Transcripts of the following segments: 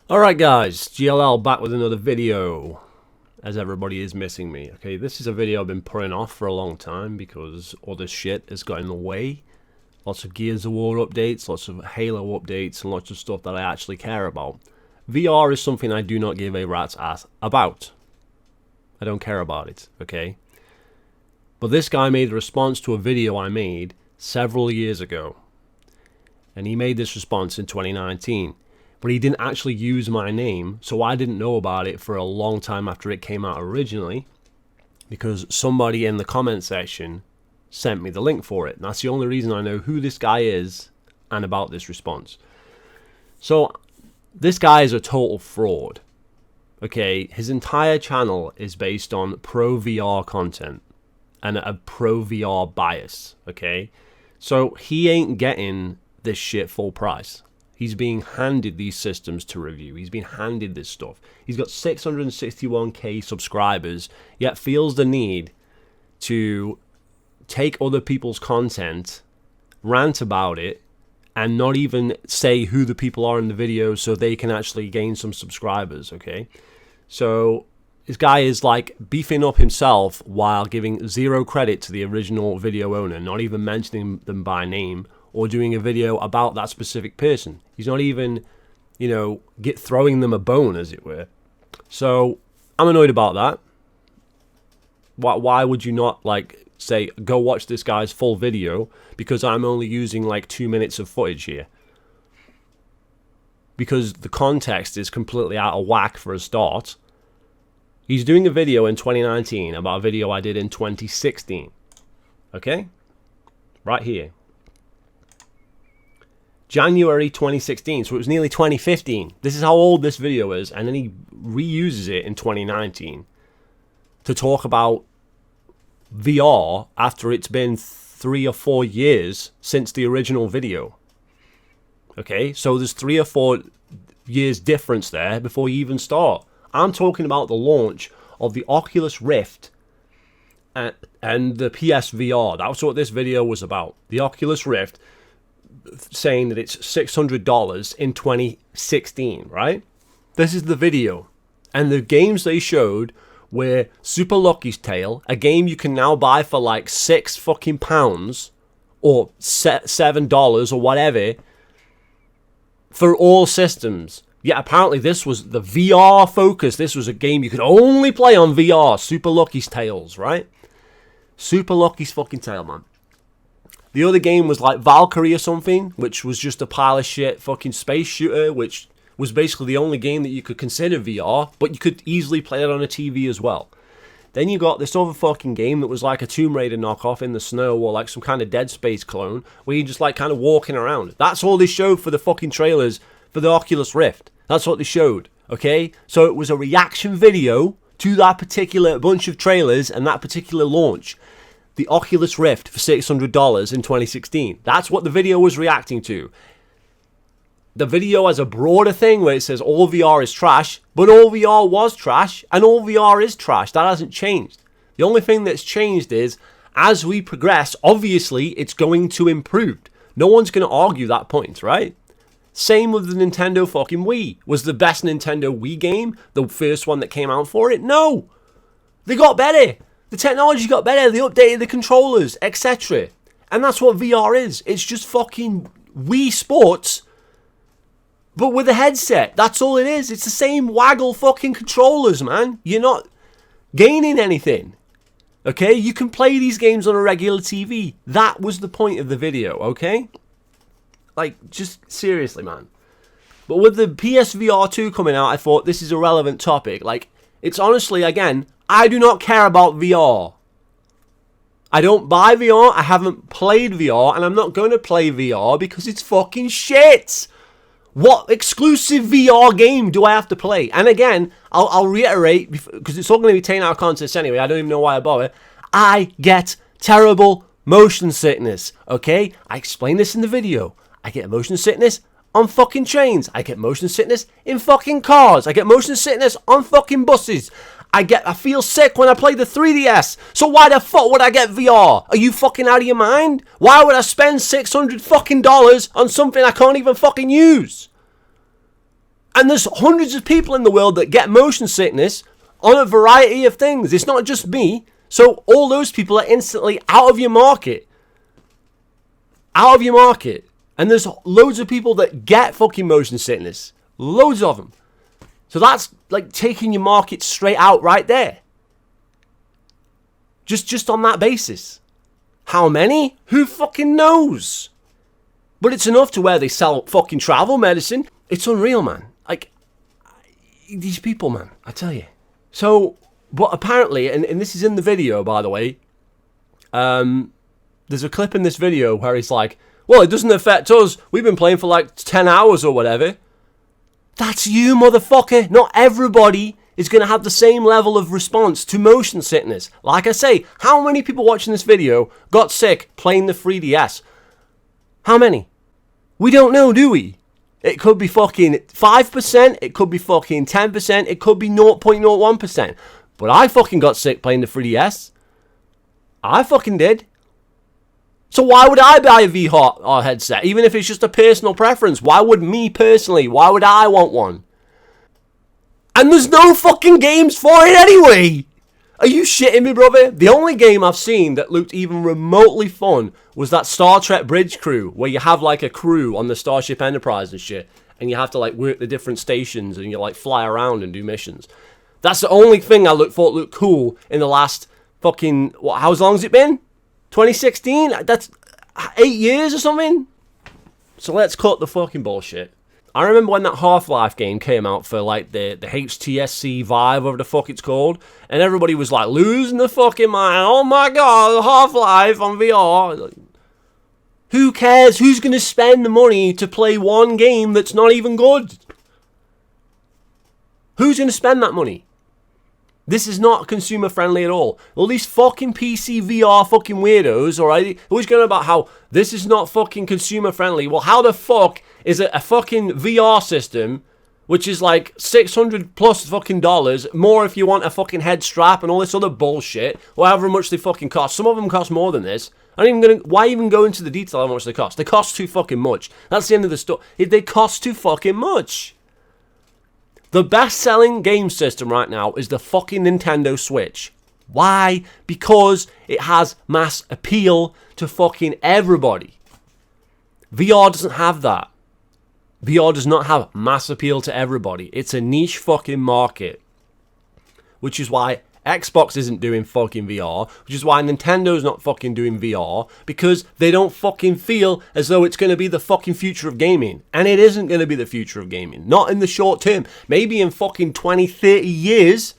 Alright guys, GLL back with another video, as everybody is missing me. Okay, this is a video I've been putting off for a long time because other shit has got in the way. Lots of Gears of War updates, lots of Halo updates, and lots of stuff that I actually care about. VR is something I do not give a rat's ass about. I don't care about it, okay? But this guy made a response to a video I made several years ago. And he made this response in 2019. But he didn't actually use my name, so I didn't know about it for a long time after it came out originally, because somebody in the comment section sent me the link for it. And that's the only reason I know who this guy is and about this response. So this guy is a total fraud. Okay, his entire channel is based on pro VR content and a pro VR bias. Okay, so he ain't getting this shit full price. He's being handed these systems to review. He's been handed this stuff. He's got 661k subscribers, yet feels the need to take other people's content, rant about it, and not even say who the people are in the video so they can actually gain some subscribers, okay? So this guy is like beefing up himself while giving zero credit to the original video owner, not even mentioning them by name, or doing a video about that specific person. He's not even, throwing them a bone, as it were. So I'm annoyed about that. Why would you not say, go watch this guy's full video because I'm only using 2 minutes of footage here? Because the context is completely out of whack for a start. He's doing a video in 2019 about a video I did in 2016. Okay? Right here. January 2016, so it was nearly 2015. This is how old this video is, and then he reuses it in 2019 to talk about VR after it's been 3 or 4 years since the original video. Okay, so there's 3 or 4 years difference there before you even start. I'm talking about the launch of the Oculus Rift and the PSVR. That's what this video was about. The Oculus Rift, saying that it's $600 in 2016, right? This is the video. And the games they showed were Super Lucky's Tale, a game you can now buy for £6 fucking pounds or $7 or whatever for all systems. Yeah, apparently this was the VR focus. This was a game you could only play on VR. Super Lucky's Tales, right? Super Lucky's fucking Tale, man. The other game was Valkyrie or something, which was just a pile of shit fucking space shooter, which was basically the only game that you could consider VR, but you could easily play it on a TV as well. Then you got this other fucking game that was like a Tomb Raider knockoff in the snow, or some kind of Dead Space clone, where you're just kind of walking around. That's all they showed for the fucking trailers for the Oculus Rift. That's what they showed, okay? So it was a reaction video to that particular bunch of trailers and that particular launch. The Oculus Rift for $600 in 2016. That's what the video was reacting to. The video has a broader thing where it says all VR is trash, but all VR was trash, and all VR is trash. That hasn't changed. The only thing that's changed is, as we progress, obviously it's going to improve. No one's going to argue that point, right? Same with the Nintendo fucking Wii. Was the best Nintendo Wii game the first one that came out for it? No! They got better. The technology got better, they updated the controllers, etc. And that's what VR is. It's just fucking Wii Sports, but with a headset. That's all it is. It's the same waggle fucking controllers, man. You're not gaining anything. Okay? You can play these games on a regular TV. That was the point of the video, okay? Just seriously, man. But with the PSVR 2 coming out, I thought this is a relevant topic. It's honestly, again, I do not care about VR. I don't buy VR, I haven't played VR, and I'm not going to play VR because it's fucking shit. What exclusive VR game do I have to play? And again, I'll reiterate, because it's all going to be taken out of context anyway, I don't even know why I bother. I get terrible motion sickness, okay? I explained this in the video. I get motion sickness on fucking trains. I get motion sickness in fucking cars. I get motion sickness on fucking buses. I feel sick when I play the 3DS. So why the fuck would I get VR? Are you fucking out of your mind? Why would I spend $600 fucking dollars on something I can't even fucking use? And there's hundreds of people in the world that get motion sickness on a variety of things. It's not just me. So all those people are instantly out of your market. Out of your market. And there's loads of people that get fucking motion sickness. Loads of them. So that's like taking your market straight out right there. Just on that basis. How many? Who fucking knows? But it's enough to where they sell fucking travel medicine. It's unreal, man. Like, these people, man, I tell you. So, but apparently, and this is in the video, by the way, there's a clip in this video where he's like, well, it doesn't affect us. We've been playing for like 10 hours or whatever. That's you, motherfucker. Not everybody is going to have the same level of response to motion sickness. Like I say, how many people watching this video got sick playing the 3DS? How many? We don't know, do we? It could be fucking 5%, it could be fucking 10%, it could be 0.01%. But I fucking got sick playing the 3DS. I fucking did. So why would I buy a VR headset? Even if it's just a personal preference. Why would me personally? Why would I want one? And there's no fucking games for it anyway. Are you shitting me, brother? The only game I've seen that looked even remotely fun was that Star Trek Bridge Crew, where you have like a crew on the Starship Enterprise and shit, and you have to like work the different stations and you like fly around and do missions. That's the only thing I thought looked cool in the last fucking, what, how long's it been? 2016? That's 8 years or something? So let's cut the fucking bullshit. I remember when that Half-Life game came out for like the HTSC Vive, whatever the fuck it's called, and everybody was like losing the fucking mind. Oh my god, Half-Life on VR. Like, who cares? Who's going to spend the money to play one game that's not even good? Who's going to spend that money? This is not consumer friendly at all. All these fucking PC VR fucking weirdos, alright, always going about how this is not fucking consumer friendly. Well, how the fuck is it a fucking VR system, which is like $600 plus fucking dollars, more if you want a fucking head strap and all this other bullshit, or however much they fucking cost. Some of them cost more than this. Why even go into the detail of how much they cost? They cost too fucking much. That's the end of the story. They cost too fucking much. The best-selling game system right now is the fucking Nintendo Switch. Why? Because it has mass appeal to fucking everybody. VR doesn't have that. VR does not have mass appeal to everybody. It's a niche fucking market. Which is why Xbox isn't doing fucking VR. Which is why Nintendo's not fucking doing VR. Because they don't fucking feel as though it's going to be the fucking future of gaming. And it isn't going to be the future of gaming. Not in the short term. Maybe in fucking 20, 30 years,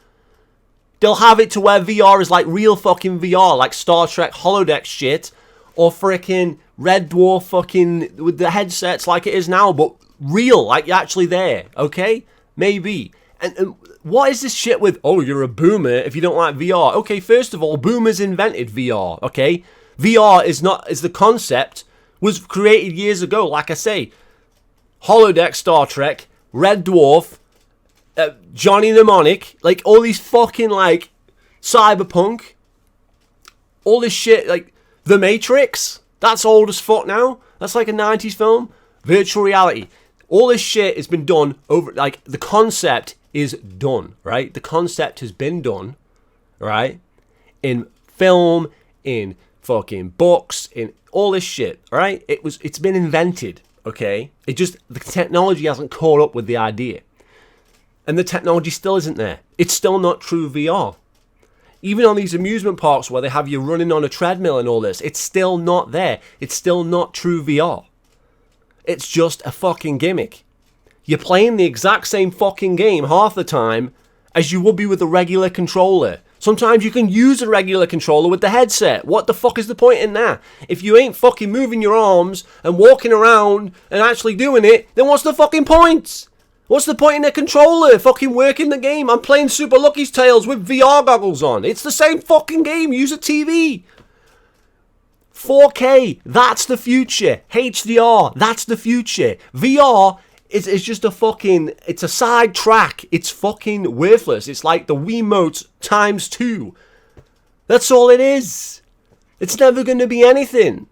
they'll have it to where VR is like real fucking VR. Like Star Trek holodeck shit. Or freaking Red Dwarf fucking with the headsets like it is now. But real, like you're actually there. Okay? Maybe. And what is this shit with, oh, you're a boomer if you don't like VR? Okay, first of all, boomers invented VR, okay? VR is the concept was created years ago, like I say. Holodeck, Star Trek, Red Dwarf, Johnny Mnemonic, like all these fucking like cyberpunk, all this shit, like The Matrix, that's old as fuck now. That's like a 90s film. Virtual reality. All this shit has been done over, like, the concept is done, right? The concept has been done, right? In film, in fucking books, in all this shit, right? It's been invented, okay? The technology hasn't caught up with the idea. And the technology still isn't there. It's still not true VR. Even on these amusement parks where they have you running on a treadmill and all this, it's still not there. It's still not true VR. It's just a fucking gimmick. You're playing the exact same fucking game half the time as you would be with a regular controller. Sometimes you can use a regular controller with the headset. What the fuck is the point in that? If you ain't fucking moving your arms and walking around and actually doing it, then what's the fucking point? What's the point in a controller fucking working the game? I'm playing Super Lucky's Tales with VR goggles on. It's the same fucking game. Use a TV. 4K, that's the future. HDR, that's the future. VR is just a fucking, it's a side track. It's fucking worthless. It's like the Wiimote times 2. That's all it is. It's never going to be anything.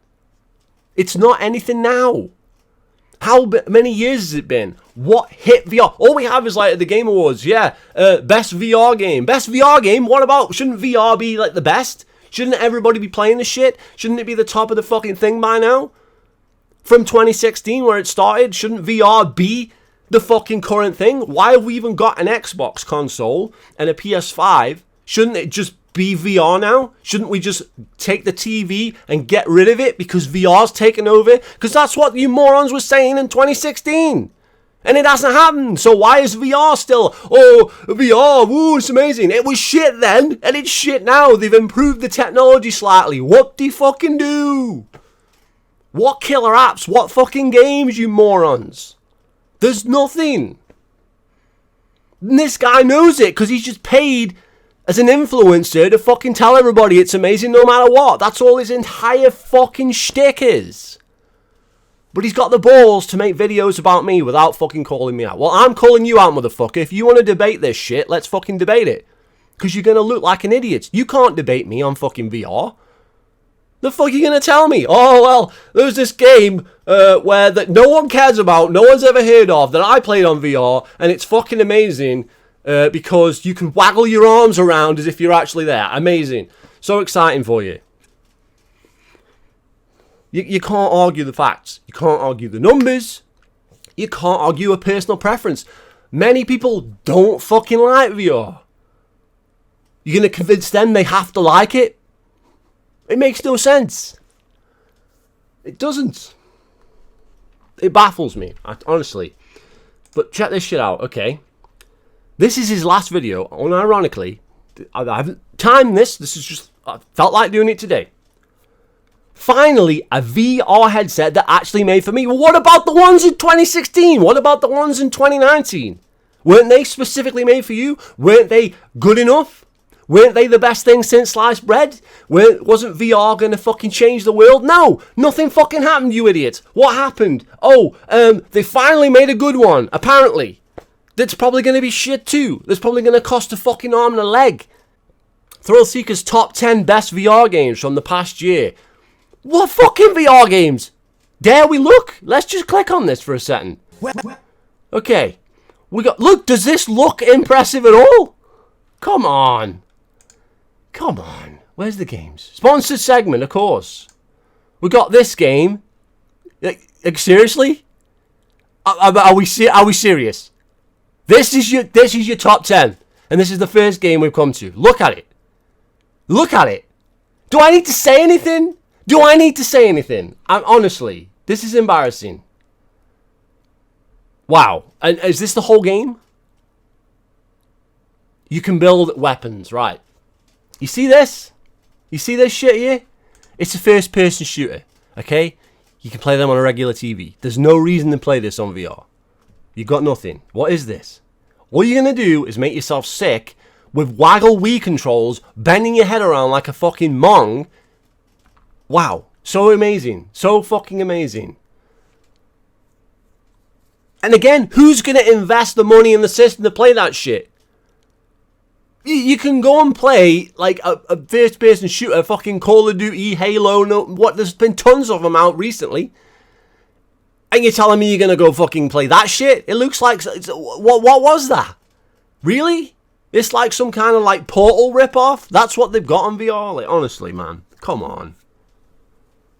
It's not anything now. How many years has it been? What hit VR? All we have is like at the Game Awards, yeah, best VR game. Best VR game? What about, shouldn't VR be like the best? Shouldn't everybody be playing this shit? Shouldn't it be the top of the fucking thing by now? From 2016 where it started, shouldn't VR be the fucking current thing? Why have we even got an Xbox console and a PS5? Shouldn't it just be VR now? Shouldn't we just take the TV and get rid of it because VR's taken over? Because that's what you morons were saying in 2016. And it hasn't happened. So why is VR still, oh, VR, woo, it's amazing. It was shit then, and it's shit now. They've improved the technology slightly. Whoop-de-fucking-do. What killer apps? What fucking games, you morons? There's nothing. And this guy knows it because he's just paid as an influencer to fucking tell everybody it's amazing no matter what. That's all his entire fucking shtick is. But he's got the balls to make videos about me without fucking calling me out. Well, I'm calling you out, motherfucker. If you want to debate this shit, let's fucking debate it. Because you're going to look like an idiot. You can't debate me on fucking VR. The fuck are you going to tell me? Oh, well, there's this game where that no one cares about, no one's ever heard of, that I played on VR, and it's fucking amazing because you can waggle your arms around as if you're actually there. Amazing. So exciting for you. You can't argue the facts. You can't argue the numbers. You can't argue a personal preference. Many people don't fucking like VR. You're going to convince them they have to like it? It makes no sense. It doesn't. It baffles me, honestly. But check this shit out, okay? This is his last video. Unironically, I haven't timed this. This is just, I felt like doing it today. Finally, a VR headset that actually made for me. Well, what about the ones in 2016? What about the ones in 2019? Weren't they specifically made for you? Weren't they good enough? Weren't they the best thing since sliced bread? Wasn't VR going to fucking change the world? No, nothing fucking happened, you idiot. What happened? Oh, they finally made a good one, apparently. That's probably going to be shit too. That's probably going to cost a fucking arm and a leg. ThrillSeeker's top 10 best VR games from the past year. What fucking VR games? Dare we look? Let's just click on this for a second. Okay. Look, does this look impressive at all? Come on. Come on. Where's the games? Sponsored segment, of course. We got this game. Like seriously? Are we serious? This is your top 10. And this is the first game we've come to. Look at it. Look at it. Do I need to say anything? Do I need to say anything? Honestly, this is embarrassing. Wow. And is this the whole game? You can build weapons, right. You see this? You see this shit here? It's a first-person shooter, okay? You can play them on a regular TV. There's no reason to play this on VR. You've got nothing. What is this? All you're going to do is make yourself sick with waggle Wii controls, bending your head around like a fucking mong. Wow. So amazing. So fucking amazing. And again, who's going to invest the money in the system to play that shit? You can go and play like a first-person shooter, fucking Call of Duty, Halo, there's been tons of them out recently. And you're telling me you're going to go fucking play that shit? It looks like, what was that? Really? It's like some kind of like Portal ripoff? That's what they've got on VR? Like, honestly, man. Come on.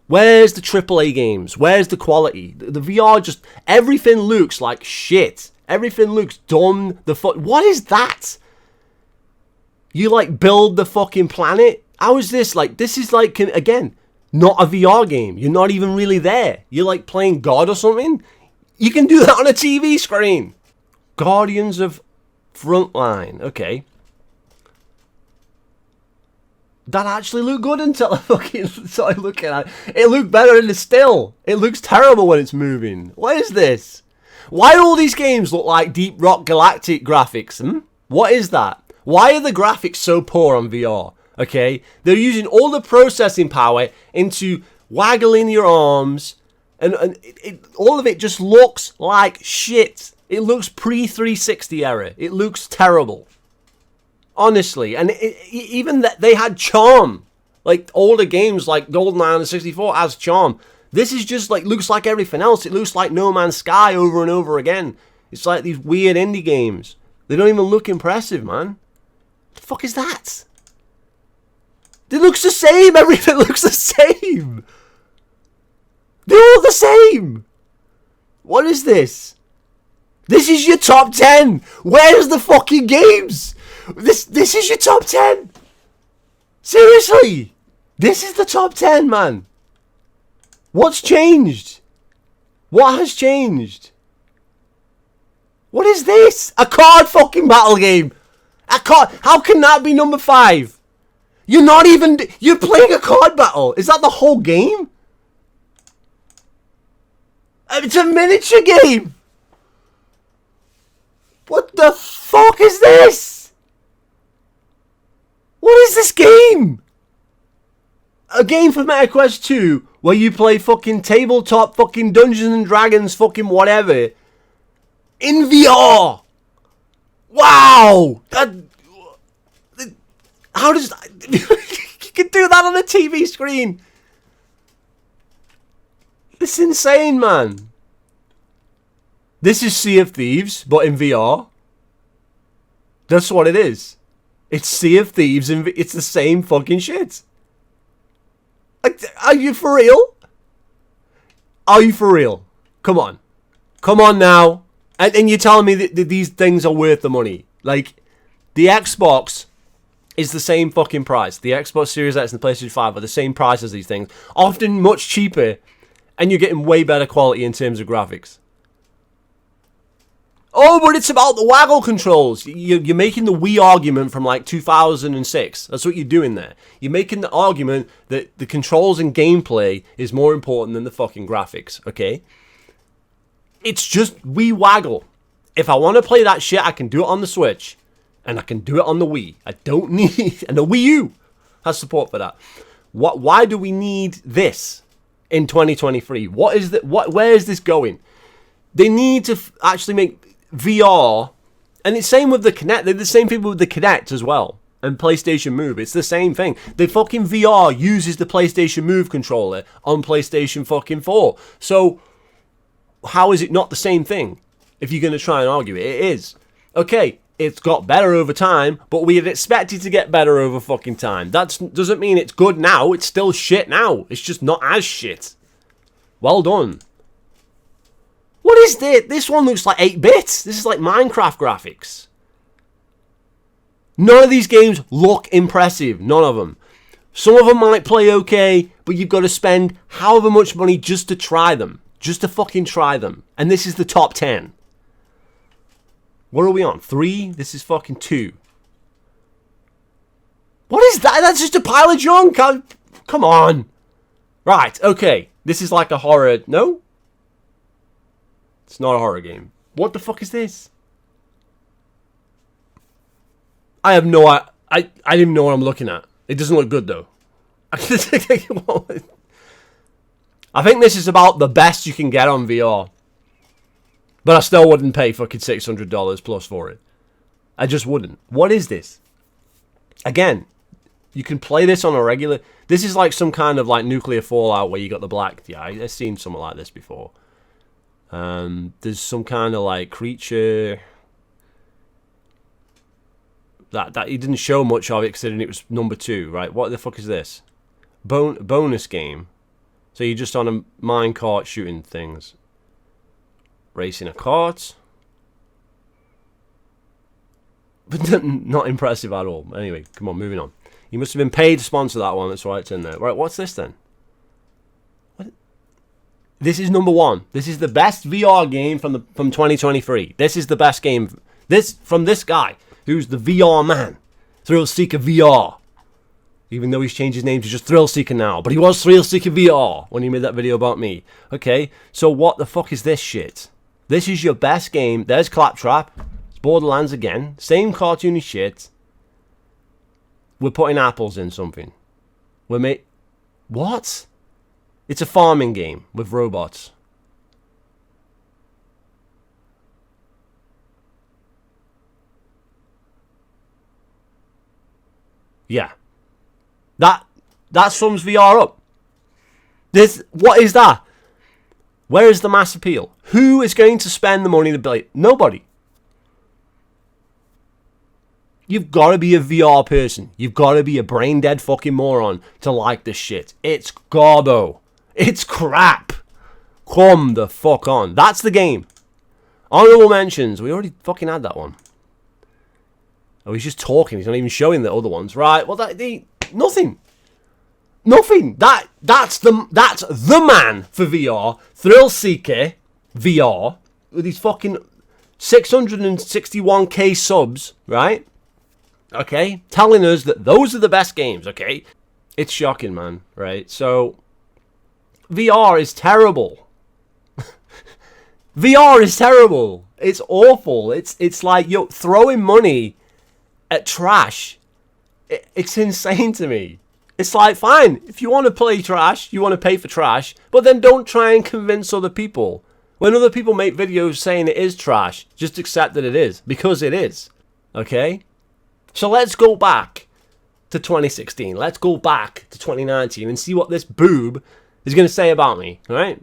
Where's the AAA games? Where's the quality? The VR just, everything looks like shit. Everything looks dumb. What is that? You like build the fucking planet? How is this like, this is like, again, not a VR game. You're not even really there. You're like playing God or something. You can do that on a TV screen. Guardians of Frontline. Okay. That actually looked good until I fucking started looking at it. It looked better in the still. It looks terrible when it's moving. What is this? Why do all these games look like Deep Rock Galactic graphics? What is that? Why are the graphics so poor on VR? Okay, they're using all the processing power into waggling your arms, and all of it just looks like shit. It looks pre-360 era. It looks terrible. Honestly, and even that they had charm. Like older games like GoldenEye on the 64 has charm. This is just like, looks like everything else. It looks like No Man's Sky over and over again. It's like these weird indie games. They don't even look impressive, man. What the fuck is that? It looks the same. Everything looks the same. They're all the same. What is this? This is your top 10. Where's the fucking games? This is your top 10. Seriously. This is the top 10, man. What's changed? What has changed? What is this? A card fucking battle game. A card. How can that be number 5? You're not even... You're playing a card battle. Is that the whole game? It's a miniature game. What the fuck is this? What is this game? A game for MetaQuest 2 where you play fucking tabletop fucking Dungeons and Dragons fucking whatever in VR. Wow. How does that... You can do that on a TV screen. It's insane, man. This is Sea of Thieves, but in VR. That's what it is. It's Sea of Thieves, and it's the same fucking shit. Are you for real? Are you for real? Come on. Come on now. And you're telling me that these things are worth the money. Like, the Xbox is the same fucking price. The Xbox Series X and the PlayStation 5 are the same price as these things. Often much cheaper. And you're getting way better quality in terms of graphics. Oh, but it's about the waggle controls. You're making the Wii argument from like 2006. That's what you're doing there. You're making the argument that the controls and gameplay is more important than the fucking graphics, okay? It's just Wii waggle. If I want to play that shit, I can do it on the Switch. And I can do it on the Wii. I don't need... And the Wii U has support for that. Why do we need this in 2023? What is that? Where is this going? They need to actually make VR, and it's same with the Kinect. They're the same people with the Kinect as well, and PlayStation Move. It's the same thing. The fucking VR uses the PlayStation Move controller on PlayStation fucking 4. So how is it not the same thing? If you're going to try and argue it, it is. Okay, it's got better over time, but we had expected to get better over fucking time. That doesn't mean it's good now. It's still shit now. It's just not as shit. Well done. What is this? This one looks like 8-bit. This is like Minecraft graphics. None of these games look impressive. None of them. Some of them might play okay, but you've got to spend however much money just to try them. Just to fucking try them. And this is the top 10. What are we on? 3? This is fucking 2. What is that? That's just a pile of junk. Come on. Right, okay. This is like a horror... No? It's not a horror game. What the fuck is this? I have no... I didn't even know what I'm looking at. It doesn't look good, though. I think this is about the best you can get on VR. But I still wouldn't pay fucking $600 plus for it. I just wouldn't. What is this? Again, you can play this on a regular... This is like some kind of like nuclear fallout where you got the black... Yeah, I've seen something like this before. There's some kind of like creature... That he didn't show much of it considering it was number 2, right? What the fuck is this? Bonus game. So you're just on a minecart shooting things. Racing a cart. But not impressive at all. Anyway, come on, moving on. You must have been paid to sponsor that one. That's why it's in there. Right, what's this then? What? This is number 1. This is the best VR game from 2023. This is the best game. From this guy, who's the VR man. ThrillSeeker VR. Even though he's changed his name to just ThrillSeeker now. But he was ThrillSeeker VR when he made that video about me. Okay, so what the fuck is this shit? This is your best game. There's Claptrap. It's Borderlands again. Same cartoony shit. We're putting apples in something. What? It's a farming game with robots. Yeah. That sums VR up. What is that? Where is the mass appeal? Who is going to spend the money to buy it? Nobody. You've got to be a VR person. You've got to be a brain dead fucking moron to like this shit. It's garbo. It's crap. Come the fuck on. That's the game. Honorable mentions. We already fucking had that one. Oh, he's just talking. He's not even showing the other ones. Right. Well, nothing. Nothing. That's the man for VR. ThrillSeeker VR with these fucking 661k subs, right? Okay, telling us that those are the best games. Okay, it's shocking, man. Right? So VR is terrible. VR is terrible. It's awful. It's like you're throwing money at trash. It's insane to me. It's like, fine, if you want to play trash, you want to pay for trash, but then don't try and convince other people. When other people make videos saying it is trash, just accept that it is, because it is. Okay? So let's go back to 2016. Let's go back to 2019 and see what this boob is going to say about me. Alright?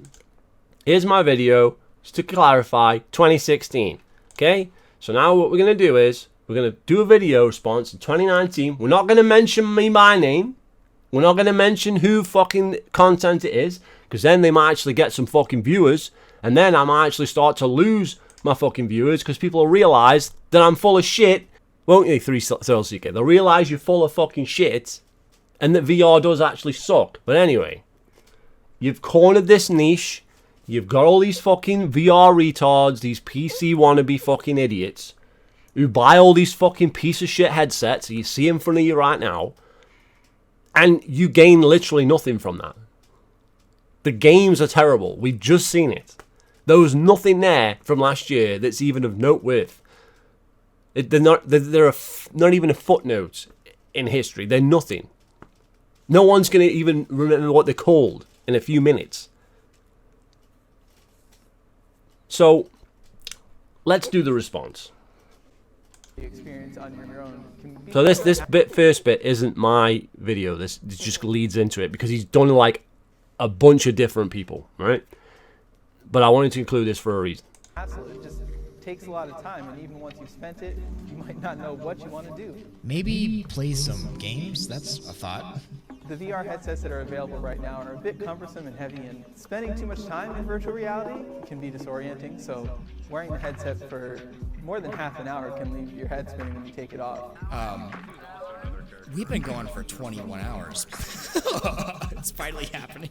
Here's my video, just to clarify, 2016. Okay? So now what we're going to do is, we're going to do a video response in 2019. We're not going to mention me by name. We're not going to mention who fucking content it is, because then they might actually get some fucking viewers, and then I might actually start to lose my fucking viewers, because people will realise that I'm full of shit, won't they, ThrillSeeker? They'll realise you're full of fucking shit, and that VR does actually suck. But anyway, you've cornered this niche, you've got all these fucking VR retards, these PC wannabe fucking idiots, who buy all these fucking piece of shit headsets, you see in front of you right now, and you gain literally nothing from that. The games are terrible. We've just seen it. There was nothing there from last year that's even of note with. They're not even a footnote in history. They're nothing. No one's going to even remember what they're called in a few minutes. So, let's do the response. Experience on your own. So this first bit isn't my video. This just leads into it because he's done like a bunch of different people, right? But I wanted to include this for a reason. It just takes a lot of time, and even once you've spent it, you might not know what you want to do. Maybe play some games? That's a thought. The VR headsets that are available right now are a bit cumbersome and heavy, and spending too much time in virtual reality can be disorienting, so wearing the headset for more than half an hour can leave your head spinning when you take it off. We've been going for 21 hours. It's finally happening.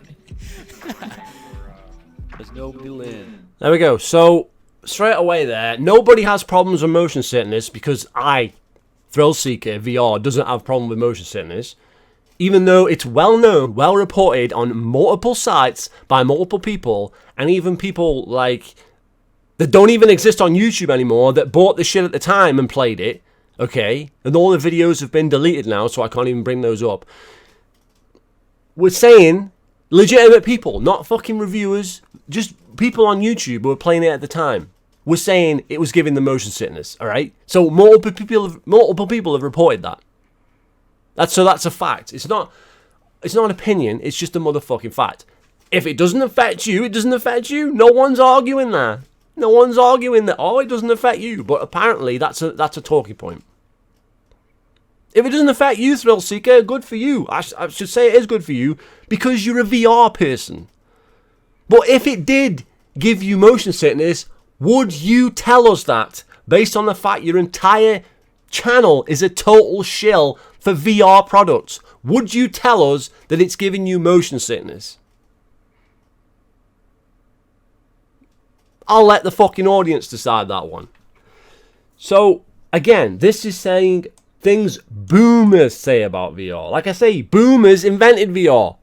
There's no in. There we go. So, straight away there, nobody has problems with motion sickness because ThrillSeeker VR doesn't have a problem with motion sickness. Even though it's well known, well reported on multiple sites by multiple people, and even people like that don't even exist on YouTube anymore that bought the shit at the time and played it, okay? And all the videos have been deleted now, so I can't even bring those up. We're saying legitimate people, not fucking reviewers, just people on YouTube who were playing it at the time. We're saying it was giving them motion sickness, alright? So multiple people have reported that. That's a fact. It's not an opinion, it's just a motherfucking fact. If it doesn't affect you, it doesn't affect you. No one's arguing that. No one's arguing that, oh, it doesn't affect you. But apparently, that's a talking point. If it doesn't affect you, ThrillSeeker, good for you. I should say it is good for you because you're a VR person. But if it did give you motion sickness, would you tell us that based on the fact your entire channel is a total shill for VR products? Would you tell us that it's giving you motion sickness? I'll let the fucking audience decide that one. So, again, this is saying things boomers say about VR. Like I say, boomers invented VR.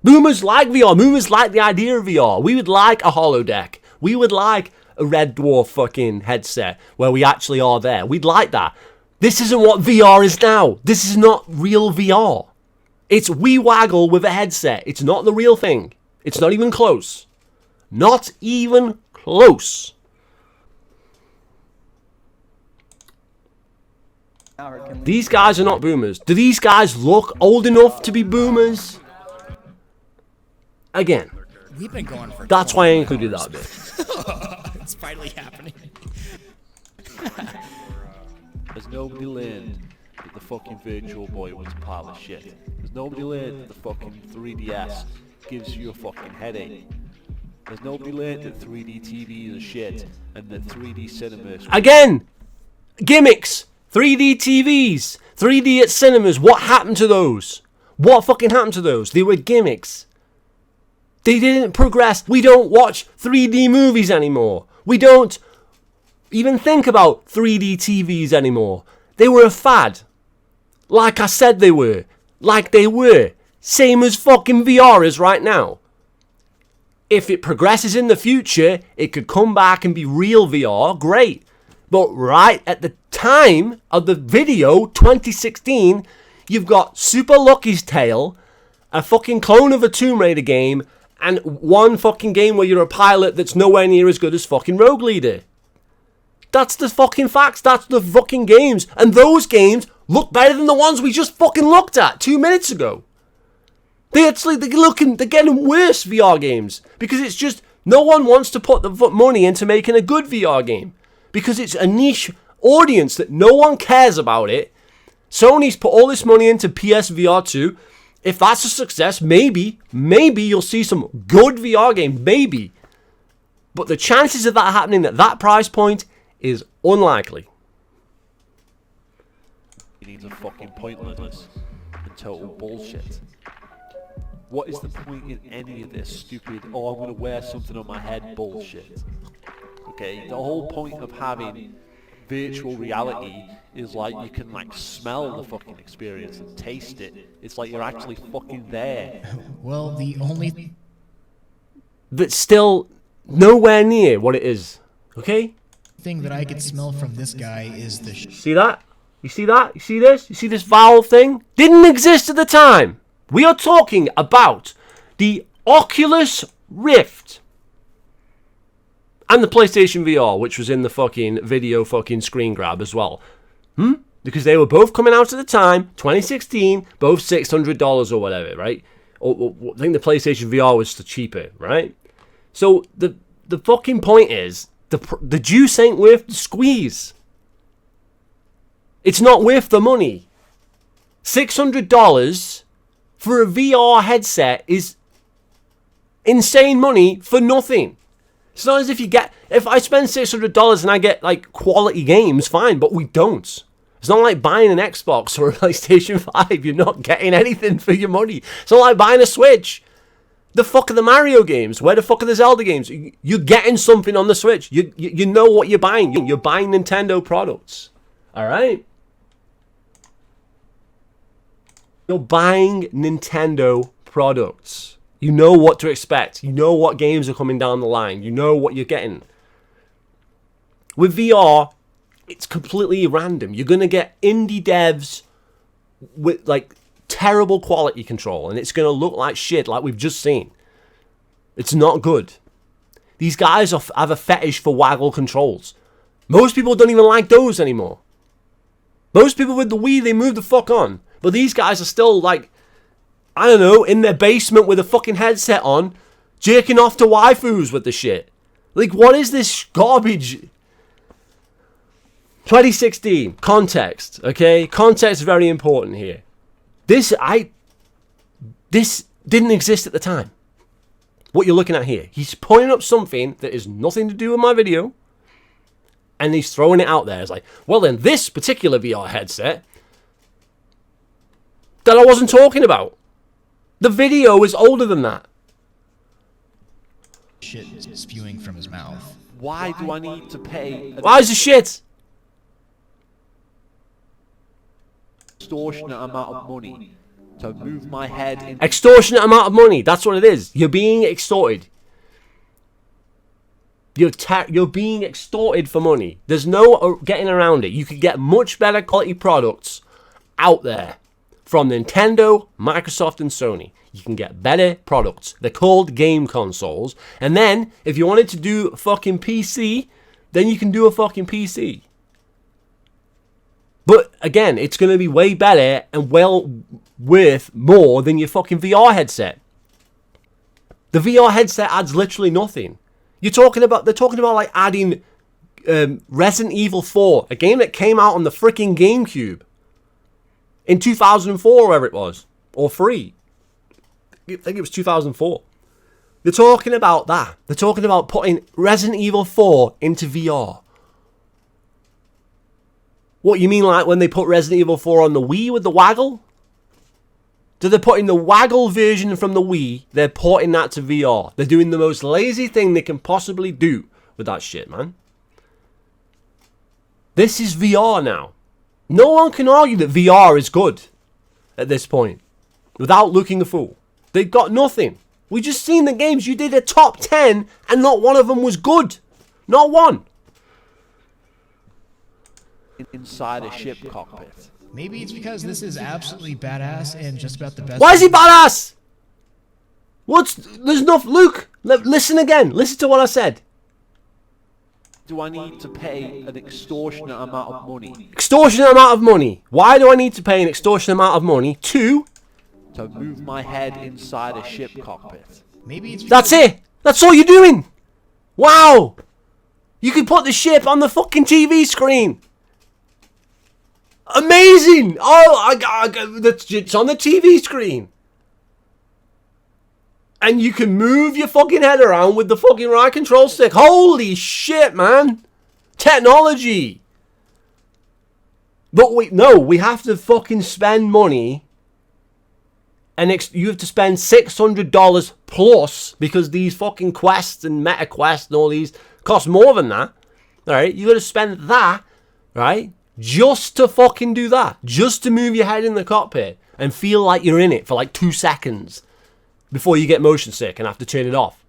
Boomers like VR. Boomers like the idea of VR. We would like a holodeck. We would like a Red Dwarf fucking headset where we actually are there. We'd like that. This isn't what VR is now. This is not real VR. It's we waggle with a headset. It's not the real thing. It's not even close. Not even close. These guys are not boomers. Do these guys look old enough to be boomers? Again, We've been going for That's why I 21 included hours. that bit. It's finally happening. Has nobody learned that the fucking Virtual Boy was a pile of shit? Has nobody learned that the fucking 3DS gives you a fucking headache? Has nobody learned that 3D TVs are shit and that 3D cinemas... Again, gimmicks, 3D TVs, 3D at cinemas. What happened to those? What fucking happened to those? They were gimmicks. They didn't progress. We don't watch 3D movies anymore. We don't even think about 3D TVs anymore. They were a fad. Like I said they were. Like they were. Same as fucking VR is right now. If it progresses in the future, it could come back and be real VR. Great. But right at the time of the video, 2016, you've got Super Lucky's Tale, a fucking clone of a Tomb Raider game, and one fucking game where you're a pilot that's nowhere near as good as fucking Rogue Leader. That's the fucking facts. That's the fucking games. And those games look better than the ones we just fucking looked at 2 minutes ago. They're getting worse VR games. Because it's just, no one wants to put the money into making a good VR game. Because it's a niche audience that no one cares about it. Sony's put all this money into PSVR 2. If that's a success, maybe you'll see some good VR game. Maybe. But the chances of that happening at that price point is unlikely. It needs a fucking pointless and total bullshit. What is the point in any of this stupid, oh, I'm going to wear something on my head bullshit? Okay, the whole point of having virtual reality is like you can like smell the fucking experience and taste it. It's like you're actually fucking there. Well, the only That's still nowhere near what it is. Okay? thing that I could smell from this guy is the See that? You see that? You see this? You see this valve thing? Didn't exist at the time. We are talking about the Oculus Rift. And the PlayStation VR, which was in the fucking video fucking screen grab as well. Because they were both coming out at the time, 2016, both $600 or whatever, right? Or I think the PlayStation VR was the cheaper, right? So the fucking point is, the juice ain't worth the squeeze. It's not worth the money. $600 for a VR headset is insane money for nothing. It's not as if if I spend $600 and I get like quality games, fine, but we don't. It's not like buying an Xbox or a PlayStation 5. You're not getting anything for your money. It's not like buying a Switch. The fuck are the Mario games? Where the fuck are the Zelda games? You're getting something on the Switch. You know what you're buying. You're buying Nintendo products. Alright? You're buying Nintendo products. You know what to expect. You know what games are coming down the line. You know what you're getting. With VR, it's completely random. You're going to get indie devs with like terrible quality control, and it's going to look like shit like we've just seen. It's not good. These guys have a fetish for waggle controls. Most people don't even like those anymore. Most people with the Wii, they move the fuck on. But these guys are still like, I don't know, in their basement with a fucking headset on, jerking off to waifus with the shit. Like, what is this garbage? 2016, context, okay? Context is very important here. This didn't exist at the time. What you're looking at here. He's pointing up something that is nothing to do with my video, and he's throwing it out there. It's like, well then, this particular VR headset that I wasn't talking about. The video is older than that. shit spewing from his mouth. Why do I need to pay Why is the shit? extortionate amount of money to move my head in? Extortionate amount of money. That's what it is. You're being extorted. You're being extorted for money. There's no getting around it. You could get much better quality products out there from Nintendo, Microsoft, and Sony. You can get better products. They're called game consoles. And then, if you wanted to do a fucking PC, then you can do a fucking PC. But again, it's going to be way better and well worth more than your fucking VR headset. The VR headset adds literally nothing. They're talking about like adding Resident Evil 4, a game that came out on the freaking GameCube in 2004, wherever it was, or 3. I think it was 2004. They're talking about that. They're talking about putting Resident Evil 4 into VR. What, you mean like when they put Resident Evil 4 on the Wii with the waggle? So they're putting the waggle version from the Wii, they're porting that to VR. They're doing the most lazy thing they can possibly do with that shit, man. This is VR now. No one can argue that VR is good at this point without looking a fool. They've got nothing. We just seen the games. You did a top 10 and not one of them was good. Not one. Inside a ship cockpit. Maybe it's because this is absolutely badass and just about the best. Why is he badass? There's enough. Luke, listen again. Listen to what I said. Do I need to pay an extortionate amount of money? Extortionate amount of money. Why do I need to pay an extortionate amount of money to move my head inside a ship cockpit? Maybe it's That's it. That's all you're doing. Wow. You can put the ship on the fucking TV screen. Amazing. Oh, it's on the TV screen. And you can move your fucking head around with the fucking right control stick. Holy shit, man. Technology. But we have to fucking spend money. And you have to spend $600 plus because these fucking quests and meta quests and all these cost more than that. Alright, you got to spend that, right? Just to fucking do that. Just to move your head in the cockpit and feel like you're in it for like 2 seconds before you get motion sick and have to turn it off.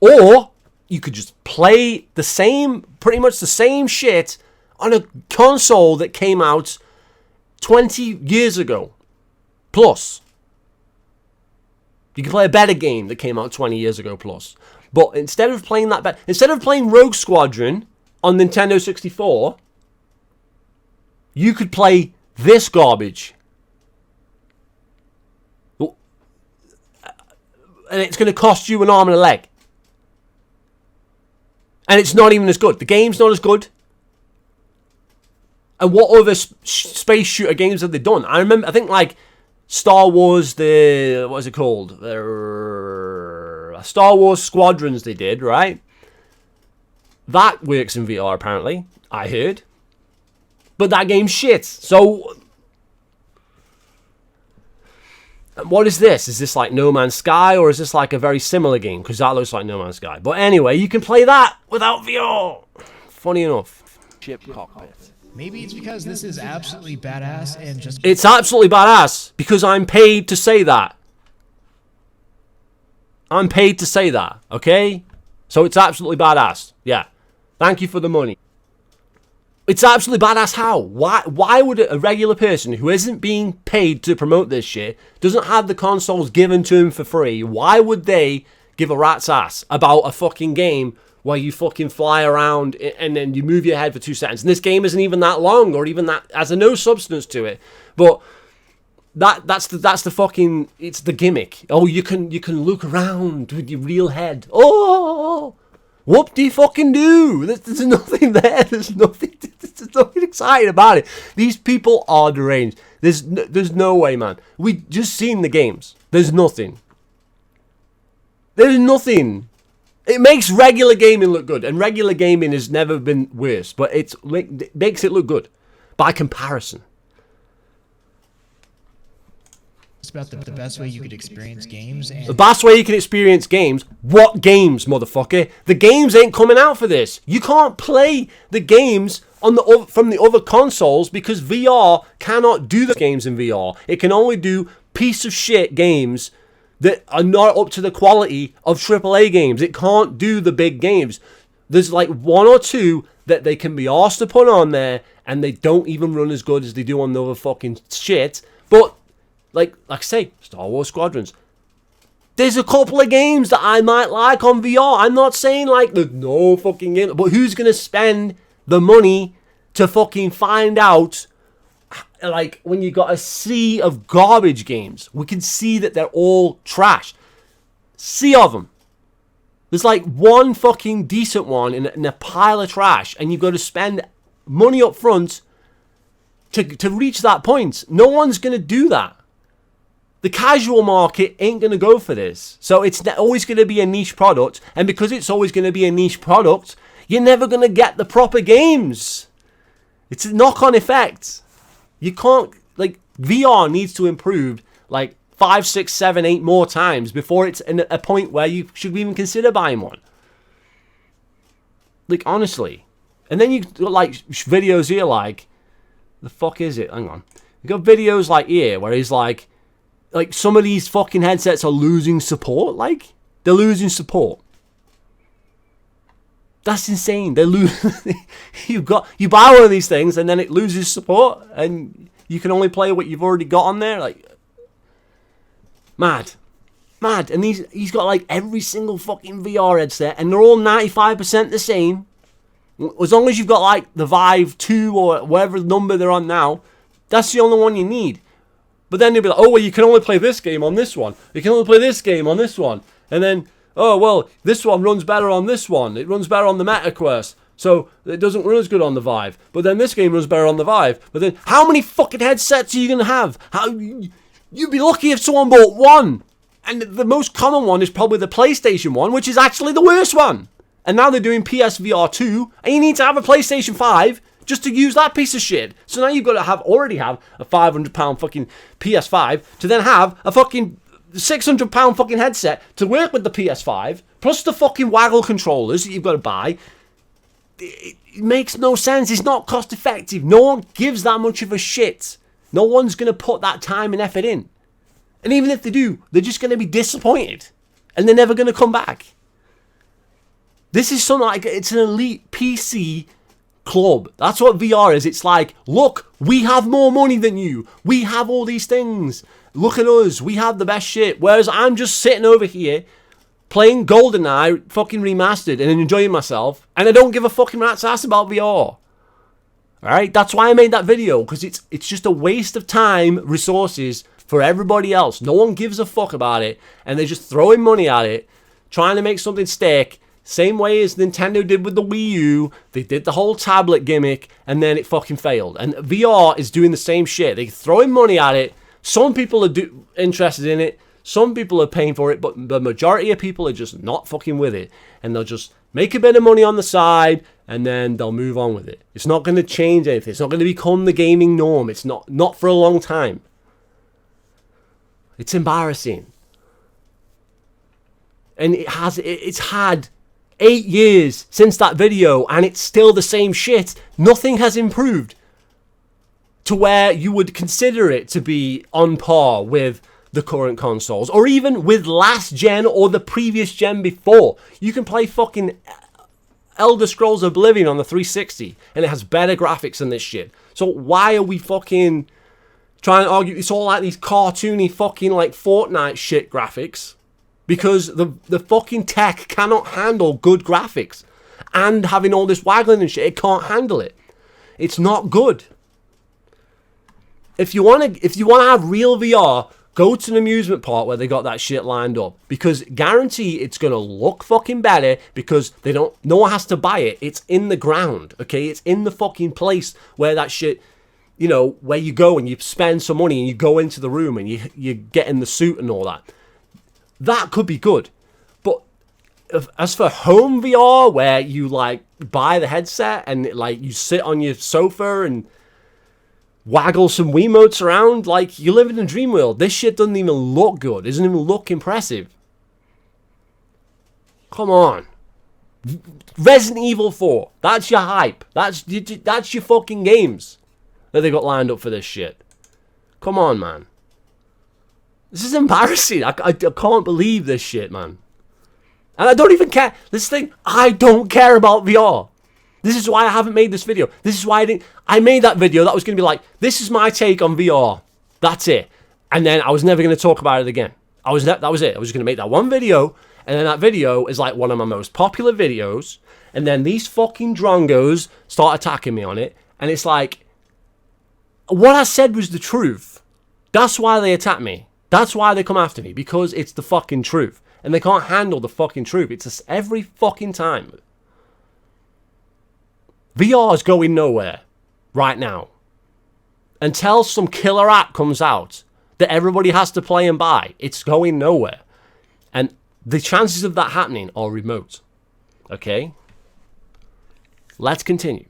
Or you could just play pretty much the same shit on a console that came out 20 years ago. Plus. You can play a better game that came out 20 years ago plus. But instead of playing Rogue Squadron on Nintendo 64, you could play this garbage. And it's going to cost you an arm and a leg. And it's not even as good. The game's not as good. And what other space shooter games have they done? I think like Star Wars, what is it called? Star Wars Squadrons they did, right? That works in VR apparently, I heard. But that game's shit. So what is this? Is this like No Man's Sky or is this like a very similar game? Because that looks like No Man's Sky. But anyway, you can play that without VR. Funny enough. Ship cockpit. Maybe it's because this is absolutely badass and just... It's absolutely badass because I'm paid to say that. I'm paid to say that, okay? So it's absolutely badass. Yeah. Thank you for the money. It's absolutely badass how? Why would a regular person who isn't being paid to promote this shit, doesn't have the consoles given to him for free, why would they give a rat's ass about a fucking game where you fucking fly around and then you move your head for 2 seconds? And this game isn't even that long or even that has no substance to it. But that's the fucking, it's the gimmick. Oh, you can look around with your real head. Oh, whoop de fucking do. There's nothing there. There's nothing exciting about it. These people are deranged. There's no way, man. We just seen the games. There's nothing. There's nothing. It makes regular gaming look good, and regular gaming has never been worse, but it makes it look good by comparison. It's about the best way you could experience games. And the best way you can experience games? What games, motherfucker? The games ain't coming out for this. You can't play the games from the other consoles because VR cannot do the games in VR. It can only do piece of shit games that are not up to the quality of AAA games. It can't do the big games. There's like one or two that they can be asked to put on there, and they don't even run as good as they do on the other fucking shit. But like I say, Star Wars Squadrons. There's a couple of games that I might like on VR. I'm not saying like there's no fucking game, but who's gonna spend the money to fucking find out? Like, when you got a sea of garbage games, we can see that they're all trash. sea of them. There's like one fucking decent one in a pile of trash, and you've got to spend money up front to reach that point. No one's going to do that. The casual market ain't going to go for this. So it's always going to be a niche product. And because it's always going to be a niche product, you're never going to get the proper games. It's a knock-on effect. You can't, like, VR needs to improve, like, 5, 6, 7, 8 more times before it's in a point where you should even consider buying one. Like, honestly. And then you got, like, videos here like, the fuck is it? Hang on. You got videos like here where he's like some of these fucking headsets are losing support. Like, they're losing support. That's insane. They lose. you buy one of these things and then it loses support, and you can only play what you've already got on there. Like, mad. And he's got like every single fucking VR headset, and they're all 95% the same. As long as you've got like the Vive 2 or whatever number they're on now, that's the only one you need. But then they'll be like, oh, well, you can only play this game on this one. You can only play this game on this one. And then, oh, well, this one runs better on this one. It runs better on the MetaQuest. So it doesn't run as good on the Vive. But then this game runs better on the Vive. But then how many fucking headsets are you going to have? You'd be lucky if someone bought one. And the most common one is probably the PlayStation one, which is actually the worst one. And now they're doing PSVR 2, and you need to have a PlayStation 5 just to use that piece of shit. So now you've got to already have a £500 fucking PS5 to then have a fucking £600 fucking headset to work with the PS5, plus the fucking waggle controllers that you've got to buy. It makes no sense. It's not cost effective. No one gives that much of a shit. No one's going to put that time and effort in. And even if they do, they're just going to be disappointed. And they're never going to come back. This is something like, it's an elite PC club. That's what VR is. It's like, look, we have more money than you. We have all these things. Look at us. We have the best shit. Whereas I'm just sitting over here playing GoldenEye fucking remastered and enjoying myself. And I don't give a fucking rat's ass about VR. Alright? That's why I made that video. Because it's just a waste of time, resources for everybody else. No one gives a fuck about it. And they're just throwing money at it. Trying to make something stick. Same way as Nintendo did with the Wii U. They did the whole tablet gimmick, and then it fucking failed. And VR is doing the same shit. They're throwing money at it. Some people are interested in it. Some people are paying for it, but the majority of people are just not fucking with it. And they'll just make a bit of money on the side, and then they'll move on with it. It's not going to change anything. It's not going to become the gaming norm. It's not for a long time. It's embarrassing. And it's had 8 years since that video, and it's still the same shit. Nothing has improved to where you would consider it to be on par with the current consoles, or even with last gen or the previous gen before. You can play fucking Elder Scrolls Oblivion on the 360, and it has better graphics than this shit. So why are we fucking trying to argue? It's all like these cartoony fucking like Fortnite shit graphics. Because the fucking tech cannot handle good graphics. And having all this waggling and shit, it can't handle it. It's not good. If you want to have real VR, go to an amusement park where they got that shit lined up. Because guarantee it's going to look fucking better, because no one has to buy it. It's in the ground, okay? It's in the fucking place where that shit, you know, where you go and you spend some money and you go into the room and you get in the suit and all that. That could be good. But as for home VR, where you like buy the headset and like you sit on your sofa and waggle some Wiimotes around, like you live in a dream world. This shit doesn't even look good. It doesn't even look impressive. Come on. Resident Evil 4. That's your hype. That's your fucking games that they got lined up for this shit. Come on, man. This is embarrassing. I can't believe this shit, man. And I don't even care. This thing, I don't care about VR. This is why I haven't made this video. This is why I made that video that was going to be like, this is my take on VR. That's it. And then I was never going to talk about it again. That was it. I was just going to make that one video. And then that video is like one of my most popular videos. And then these fucking drongos start attacking me on it. And it's like, what I said was the truth. That's why they attack me. That's why they come after me, because it's the fucking truth. and they can't handle the fucking truth. It's just every fucking time. VR is going nowhere right now. Until some killer app comes out that everybody has to play and buy, it's going nowhere. And the chances of that happening are remote. Okay? Let's continue.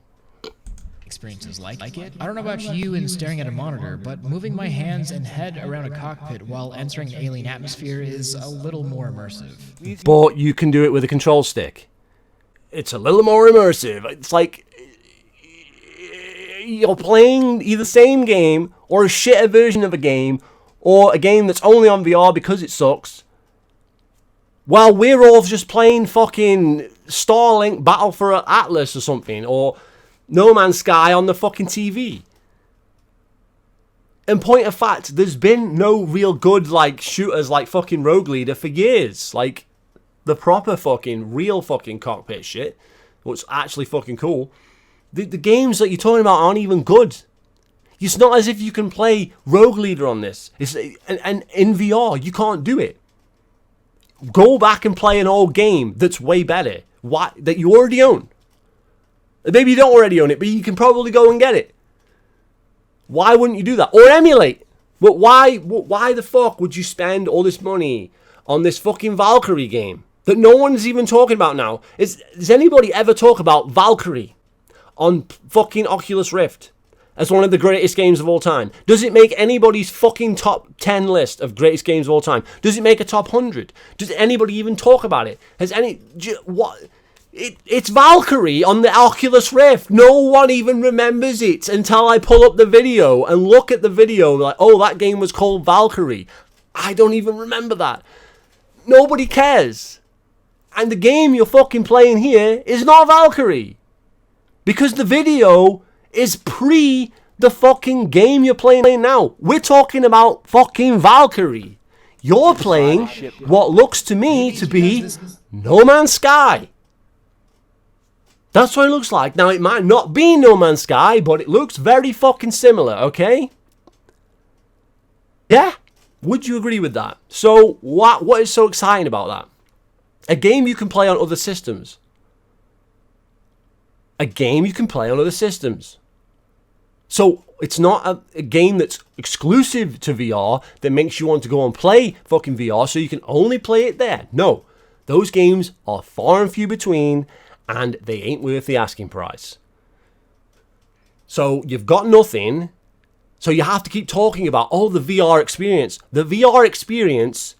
Experiences like it. I don't know about you and staring at a monitor, but moving my hands and head around a cockpit while entering an alien atmosphere is a little more immersive. But you can do it with a control stick. It's a little more immersive. It's like you're playing either the same game or a shitter version of a game or a game that's only on VR because it sucks, while we're all just playing fucking Starlink Battle for Atlas or something, or No Man's Sky on the fucking TV. In point of fact, there's been no real good like shooters like fucking Rogue Leader for years. Like the proper fucking real fucking cockpit shit, what's actually fucking cool. The games that you're talking about aren't even good. It's not as if you can play Rogue Leader on this. And in VR, you can't do it. Go back and play an old game that's way better. That you already own. Maybe you don't already own it, but you can probably go and get it. Why wouldn't you do that? Or emulate. But why the fuck would you spend all this money on this fucking Valkyrie game that no one's even talking about now? Does anybody ever talk about Valkyrie on fucking Oculus Rift as one of the greatest games of all time? Does it make anybody's fucking top 10 list of greatest games of all time? Does it make a top 100? Does anybody even talk about it? It's Valkyrie on the Oculus Rift. No one even remembers it until I pull up the video and look at the video like, oh, that game was called Valkyrie. I don't even remember that. Nobody cares. And the game you're fucking playing here is not Valkyrie. Because the video is pre the fucking game you're playing now. We're talking about fucking Valkyrie. You're playing what looks to me to be No Man's Sky. That's what it looks like. Now, it might not be No Man's Sky, but it looks very fucking similar, okay? Yeah? Would you agree with that? So, what is so exciting about that? A game you can play on other systems. A game you can play on other systems. So, it's not a game that's exclusive to VR that makes you want to go and play fucking VR so you can only play it there. No. Those games are far and few between, and they ain't worth the asking price. So you've got nothing, so you have to keep talking about, oh, the VR experience. The VR experience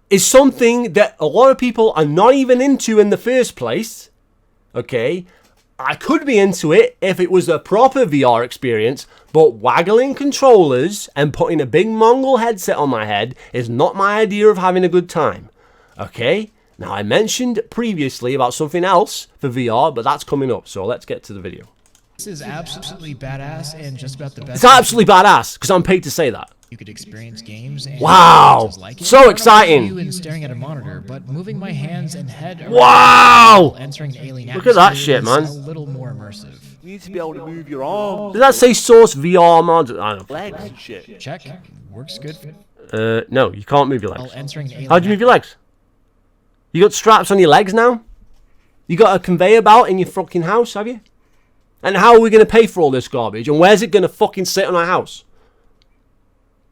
is something that a lot of people are not even into in the first place. Okay? I could be into it if it was a proper VR experience, but waggling controllers and putting a big Mongol headset on my head is not my idea of having a good time. Okay? Now, I mentioned previously about something else for VR, but that's coming up, so let's get to the video. This is absolutely badass and just about the best. It's absolutely badass, because I'm paid to say that. You could experience games and wow! like So exciting! You and staring at a monitor, but moving my hands and head around wow! Entering an alien look at that shit, man. A little more immersive. You need to be able to move your arms. Does that say Source VR mod? I don't know. Legs and shit. Check. Works good. No, you can't move your legs. Entering an alien How do you move your legs? You got straps on your legs now? You got a conveyor belt in your fucking house, have you? And how are we going to pay for all this garbage? And where's it going to fucking sit on our house?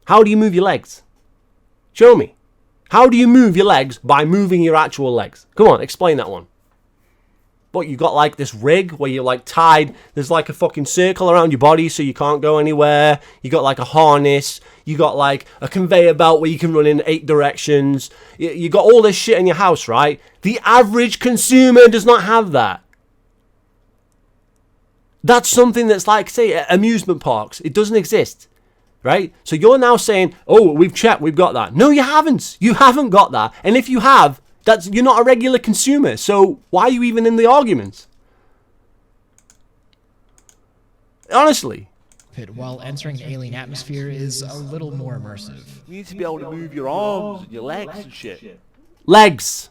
How do you move your legs? Show me. How do you move your legs by moving your actual legs? Come on, explain that one. What, you got like this rig where you're like tied, there's like a fucking circle around your body so you can't go anywhere. You got like a harness. You got like a conveyor belt where you can run in 8 directions. You got all this shit in your house, right? The average consumer does not have that. That's something that's like, say, amusement parks. It doesn't exist, right? So you're now saying, oh, we've checked, we've got that. No, you haven't. You haven't got that. And if you have, you're not a regular consumer. So why are you even in the arguments? Honestly. While entering an alien atmosphere is a little more immersive. You need to be able to move your arms and your legs and shit. Legs.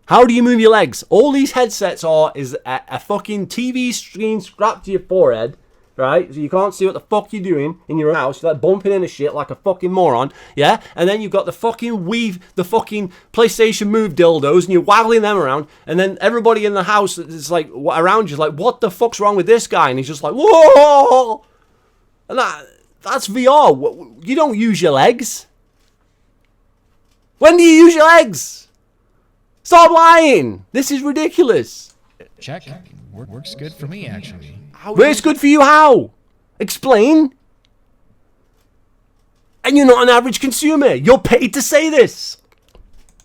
How do you move your legs? All these headsets is a fucking TV screen strapped to your forehead, right? So you can't see what the fuck you're doing in your house. You're like bumping into shit like a fucking moron, yeah? And then you've got the fucking the fucking PlayStation Move dildos, and you're waggling them around, and then everybody in the house is like, around you is like, what the fuck's wrong with this guy? And he's just like, whoa! And that's VR. You don't use your legs. When do you use your legs? Stop lying. This is ridiculous. Check. Works good for me, actually. Well, it's good for you how? Explain. And you're not an average consumer. You're paid to say this.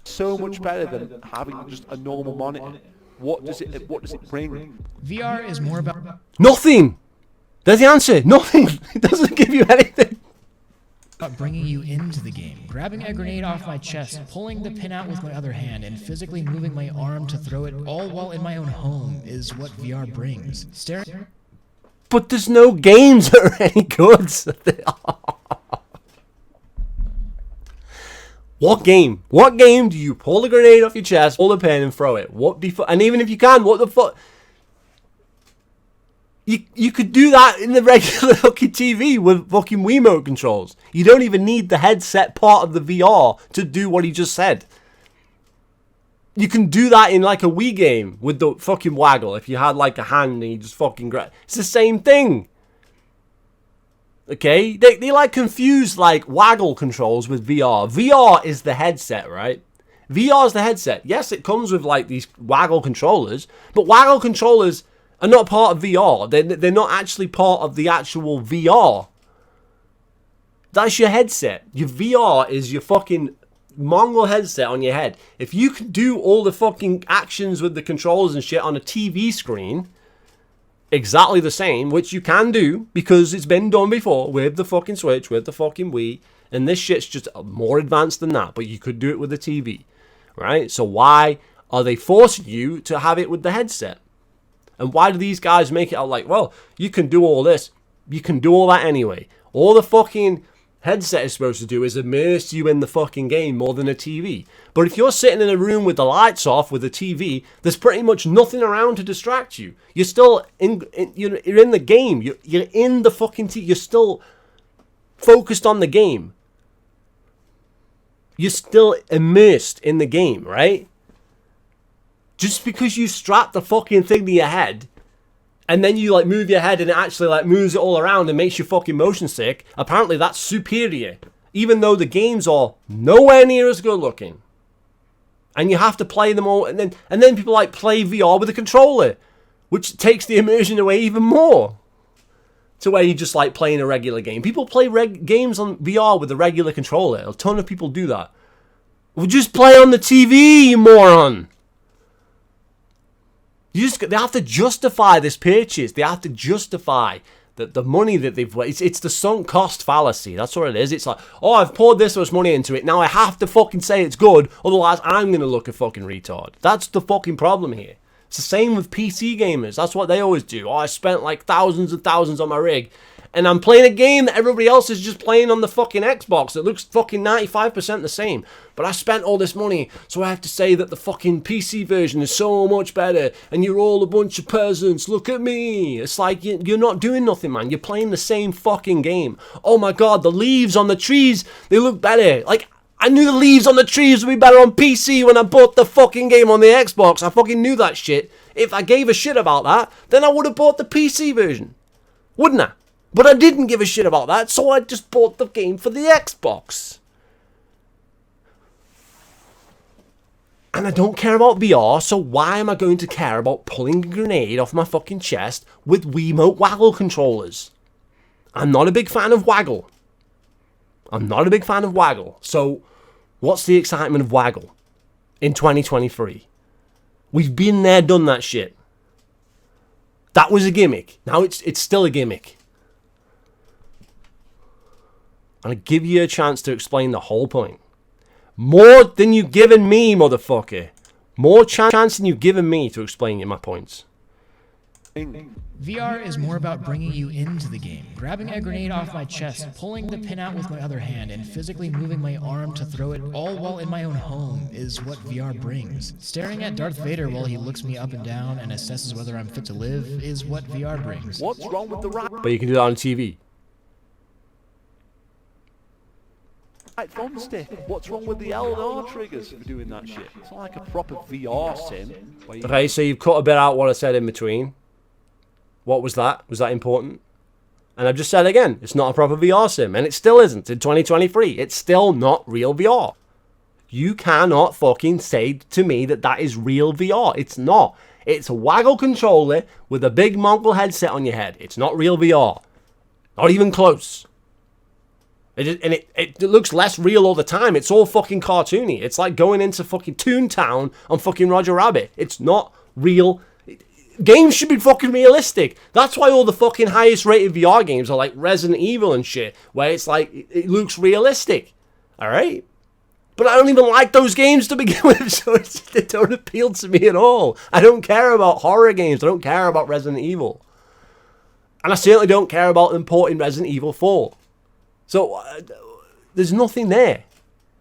So much better than having just a normal monitor. What does it bring? VR is more about Nothing. There's the answer. Nothing. It doesn't give you anything. bringing you into the game. Grabbing a grenade off my chest, pulling the pin out with my other hand, and physically moving my arm to throw it all while in my own home is what VR brings. Staring. But there's no games that are any good. What game? What game do you pull the grenade off your chest, pull the pin, and throw it? And even if you can, what the fuck? You could do that in the regular fucking TV with fucking Wiimote controls. You don't even need the headset part of the VR to do what he just said. You can do that in like a Wii game with the fucking waggle. If you had like a hand and you just fucking grab. It's the same thing. Okay? They like confuse like waggle controls with VR. VR is the headset, right? VR is the headset. Yes, it comes with like these waggle controllers, but waggle controllers are not part of VR. They're not actually part of the actual VR. That's your headset. Your VR is your fucking Mongol headset on your head. If you can do all the fucking actions with the controllers and shit on a TV screen, exactly the same, which you can do because it's been done before with the fucking Switch, with the fucking Wii, and this shit's just more advanced than that, but you could do it with a TV, right? So why are they forcing you to have it with the headset? And why do these guys make it out like, well, you can do all this. You can do all that anyway. All the fucking headset is supposed to do is immerse you in the fucking game more than a TV. But if you're sitting in a room with the lights off with a TV, there's pretty much nothing around to distract you. You're still you're in the game. You're in the fucking TV. You're still focused on the game. You're still immersed in the game, right? Just because you strap the fucking thing to your head and then you like move your head and it actually like moves it all around and makes you fucking motion sick, apparently that's superior. Even though the games are nowhere near as good looking. And you have to play them all, and then people like play VR with a controller, which takes the immersion away even more. To where you just like playing a regular game. People play games on VR with a regular controller. A ton of people do that. Well, just play on the TV, you moron. They have to justify this purchase. They have to justify the money that they've... It's the sunk cost fallacy. That's what it is. It's like, oh, I've poured this much money into it. Now I have to fucking say it's good. Otherwise, I'm going to look a fucking retard. That's the fucking problem here. It's the same with PC gamers. That's what they always do. Oh, I spent like thousands and thousands on my rig. And I'm playing a game that everybody else is just playing on the fucking Xbox. It looks fucking 95% the same. But I spent all this money, so I have to say that the fucking PC version is so much better. And you're all a bunch of peasants. Look at me. It's like you're not doing nothing, man. You're playing the same fucking game. Oh my god, the leaves on the trees, they look better. Like, I knew the leaves on the trees would be better on PC when I bought the fucking game on the Xbox. I fucking knew that shit. If I gave a shit about that, then I would have bought the PC version. Wouldn't I? But I didn't give a shit about that, so I just bought the game for the Xbox. And I don't care about VR, so why am I going to care about pulling a grenade off my fucking chest with Wiimote waggle controllers? I'm not a big fan of waggle. So, what's the excitement of waggle in 2023? We've been there, done that shit. That was a gimmick. Now it's still a gimmick. And I give you a chance to explain the whole point. More than you've given me, motherfucker. More chance than you've given me to explain my points. thing. VR is more about bringing you into the game. Grabbing a grenade off my chest, pulling the pin out with my other hand, and physically moving my arm to throw it all while in my own home is what VR brings. Staring at Darth Vader while he looks me up and down and assesses whether I'm fit to live is what VR brings. What's wrong with the But you can do that on TV. right thumbstick? What's wrong with the L and R triggers for doing that shit? It's not like a proper VR sim. Okay, so you've cut a bit out what I said in between. What was that? Was that important? And I've just said again, it's not a proper VR sim, and it still isn't in 2023. It's still not real VR. You cannot fucking say to me that that is real VR. It's not. It's a waggle controller with a big Mongol headset on your head. It's not real VR. Not even close. It looks less real all the time. It's all fucking cartoony. It's like going into fucking Toontown on fucking Roger Rabbit. It's not real. Games should be fucking realistic. That's why all the fucking highest rated VR games are like Resident Evil and shit, where it's like, it looks realistic. Alright? But I don't even like those games to begin with, so they don't appeal to me at all. I don't care about horror games. I don't care about Resident Evil. And I certainly don't care about importing Resident Evil 4. So, there's nothing there.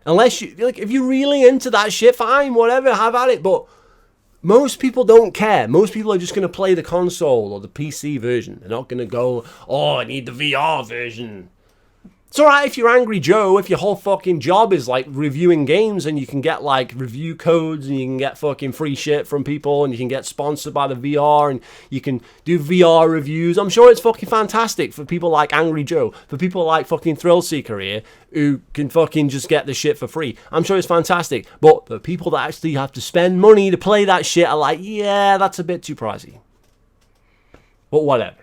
Unless you, like, if you're really into that shit, fine, whatever, have at it. But most people don't care. Most people are just going to play the console or the PC version. They're not going to go, oh, I need the VR version. It's alright if you're Angry Joe, if your whole fucking job is like reviewing games and you can get like review codes and you can get fucking free shit from people and you can get sponsored by the VR and you can do VR reviews. I'm sure it's fucking fantastic for people like Angry Joe, for people like fucking ThrillSeeker here who can fucking just get the shit for free. I'm sure it's fantastic. But the people that actually have to spend money to play that shit are like, yeah, that's a bit too pricey. But whatever.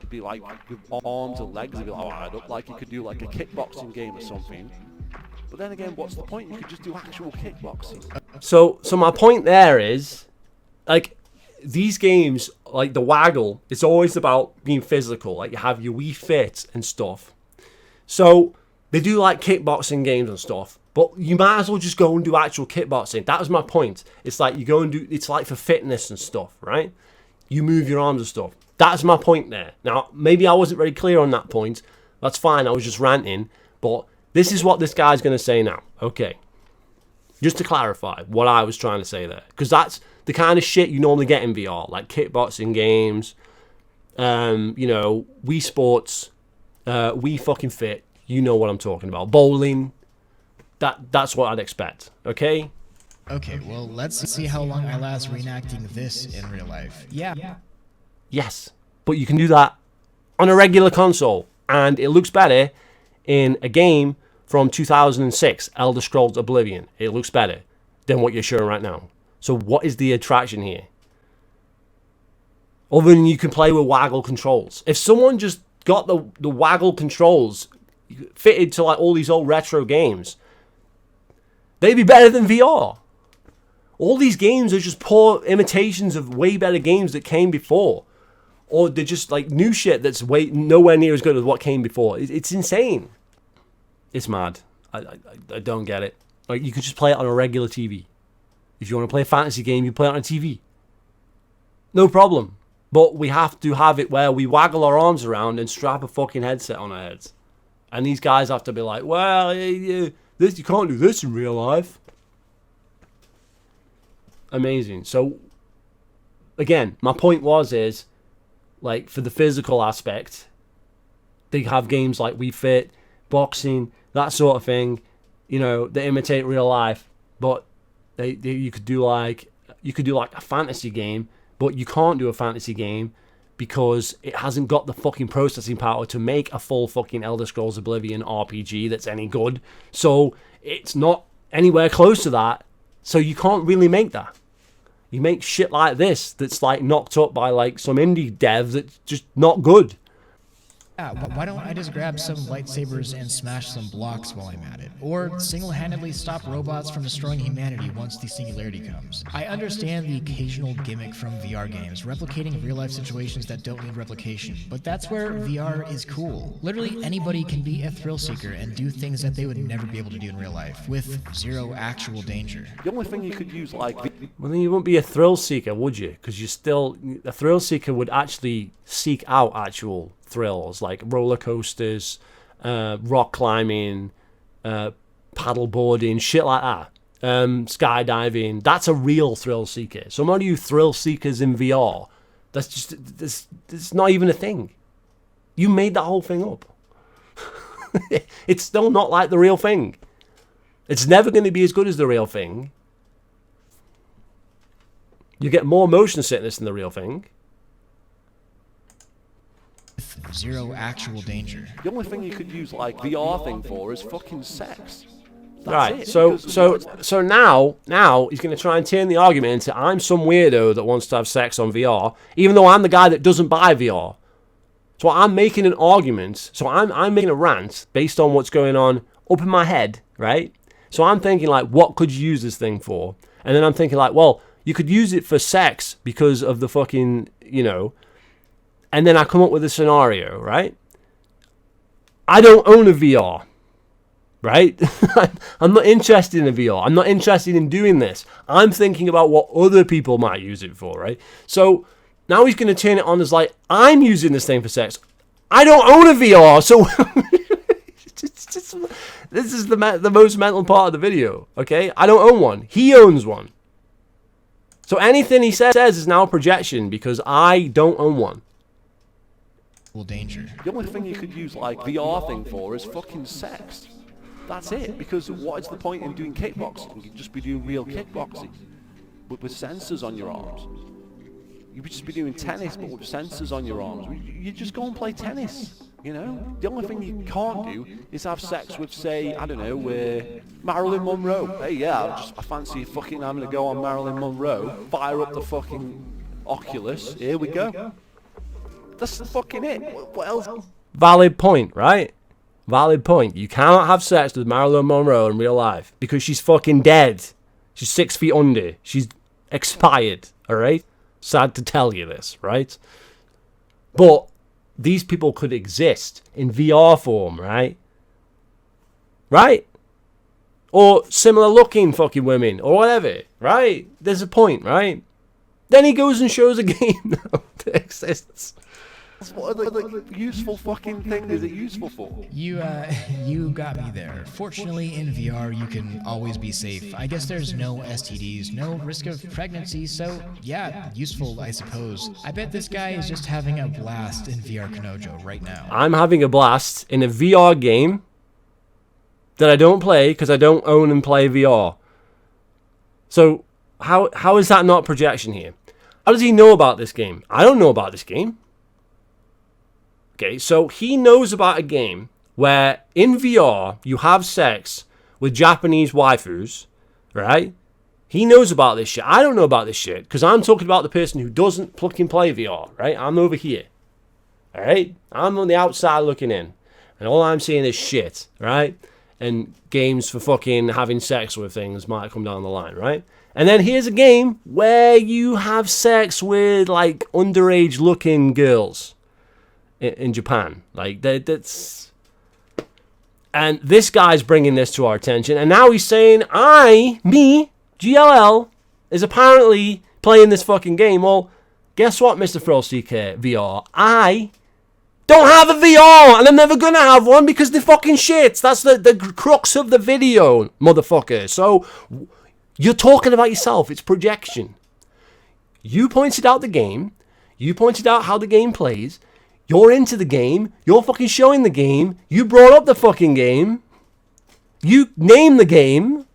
Be like with arms and legs, it'd be like, oh, I'd look like you could do like a kickboxing game or something. But then again, what's the point? You could just do actual kickboxing. So my point there is, like, these games, like the Waggle, it's always about being physical. Like, you have your Wii Fit and stuff. So they do like kickboxing games and stuff, but you might as well just go and do actual kickboxing. That was my point. It's like you go and do, it's like for fitness and stuff, right? You move your arms and stuff. That's my point there. Now, maybe I wasn't very clear on that point. That's fine, I was just ranting. But this is what this guy's going to say now. Okay. Just to clarify what I was trying to say there. Because that's the kind of shit you normally get in VR. Like kickboxing games, you know, Wii Sports, Wii fucking Fit. You know what I'm talking about. Bowling. That's what I'd expect. Okay? Okay, well, let's see how long I last reenacting this in real life. Yeah. Yes, but you can do that on a regular console, and it looks better in a game from 2006, Elder Scrolls Oblivion. It looks better than what you're showing right now. So what is the attraction here? Other than you can play with waggle controls. If someone just got the waggle controls fitted to like all these old retro games, they'd be better than VR. All these games are just poor imitations of way better games that came before. Or they're just like new shit that's nowhere near as good as what came before. It's insane. It's mad. I don't get it. Like, you could just play it on a regular TV. If you want to play a fantasy game, you play it on a TV. No problem. But we have to have it where we waggle our arms around and strap a fucking headset on our heads. And these guys have to be like, well, you can't do this in real life. Amazing. So, again, my point is, like, for the physical aspect, they have games like Wii Fit, boxing, that sort of thing, you know, they imitate real life. But you could do like a fantasy game, but you can't do a fantasy game because it hasn't got the fucking processing power to make a full fucking Elder Scrolls Oblivion RPG that's any good. So it's not anywhere close to that. So you can't really make that. You make shit like this that's like knocked up by like some indie dev that's just not good. Yeah, why don't I just grab some lightsabers and smash some blocks while I'm at it? Or single-handedly stop robots from destroying humanity once the singularity comes? I understand the occasional gimmick from VR games, replicating real-life situations that don't need replication, but that's where VR is cool. Literally anybody can be a thrill-seeker and do things that they would never be able to do in real life, with zero actual danger. The only thing you could use, like... Well, then you wouldn't be a thrill seeker, would you? Because you're still... A thrill seeker would actually seek out actual thrills, like roller coasters, rock climbing, paddle boarding, shit like that. Skydiving. That's a real thrill seeker. Some of you thrill seekers in VR, that's just... It's not even a thing. You made that whole thing up. It's still not like the real thing. It's never going to be as good as the real thing. You get more motion sickness than the real thing. Zero actual danger. The only thing you could use, like, VR thing for is fucking sex. That's Right, it, so because now he's going to try and turn the argument into I'm some weirdo that wants to have sex on VR, even though I'm the guy that doesn't buy VR. So I'm making an argument, so I'm making a rant based on what's going on up in my head, right? So I'm thinking, like, what could you use this thing for? And then I'm thinking, like, well, you could use it for sex because of the fucking, you know. And then I come up with a scenario, right? I don't own a VR, right? I'm not interested in a VR. I'm not interested in doing this. I'm thinking about what other people might use it for, right? So now he's going to turn it on as like, I'm using this thing for sex. I don't own a VR, so this is the most mental part of the video, okay? I don't own one. He owns one. So anything he says is now a projection because I don't own one. Danger. the only thing you could use, like, VR thing for is fucking sex. That's it, because what is the point in doing kickboxing? You'd just be doing real kickboxing, but with sensors on your arms. You would just be doing tennis, but with sensors on your arms. You just go and play tennis, you know? The only thing you can't do is have sex with, say, I don't know, Marilyn Monroe. Hey, yeah, I fancy fucking having to go on Marilyn Monroe, fire up the fucking Oculus, here we go. That's fucking it. What else? Valid point, right? Valid point. You cannot have sex with Marilyn Monroe in real life because she's fucking dead. She's 6 feet under. She's expired, alright? Sad to tell you this, right? But these people could exist in VR form, right? Right? Or similar looking fucking women, or whatever, right? There's a point, right? Then he goes and shows a game now that exists. What other useful fucking thing is it useful for? You got me there. Fortunately, in VR, you can always be safe. I guess there's no STDs, no risk of pregnancy, so yeah, useful, I suppose. I bet this guy is just having a blast in VR Kanojo right now. I'm having a blast in a VR game that I don't play because I don't own and play VR. So how is that not projection here? How does he know about this game? I don't know about this game. Okay, so he knows about a game where in VR you have sex with Japanese waifus, right? He knows about this shit. I don't know about this shit because I'm talking about the person who doesn't fucking play VR, right? I'm over here, all right? I'm on the outside looking in, and all I'm seeing is shit, right? And games for fucking having sex with things might come down the line, right? And then here's a game where you have sex with like underage looking girls in Japan. Like that's, and this guy's bringing this to our attention, and now he's saying GLL is apparently playing this fucking game. Well, guess what, Mr. ThrillSeeker VR? I don't have a VR, and I'm never gonna have one because they're fucking shit. That's the crux of the video, motherfucker. So you're talking about yourself. It's projection. You pointed out the game. You pointed out how the game plays. You're into the game. You're fucking showing the game. You brought up the fucking game. You named the game.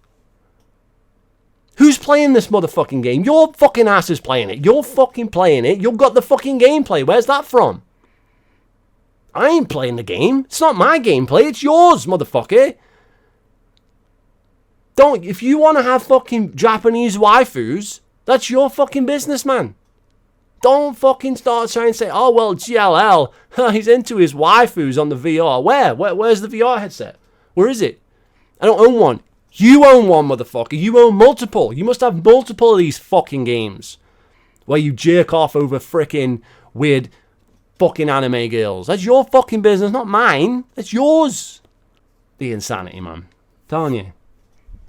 Who's playing this motherfucking game? Your fucking ass is playing it. You're fucking playing it. You've got the fucking gameplay. Where's that from? I ain't playing the game. It's not my gameplay. It's yours, motherfucker. If you want to have fucking Japanese waifus, that's your fucking business, man. Don't fucking start trying to say, oh, well, GLL, he's into his waifus on the VR. Where's the VR headset? Where is it? I don't own one. You own one, motherfucker. You own multiple. You must have multiple of these fucking games where you jerk off over frickin' weird fucking anime girls. That's your fucking business, not mine. That's yours. The insanity, man. I'm telling you.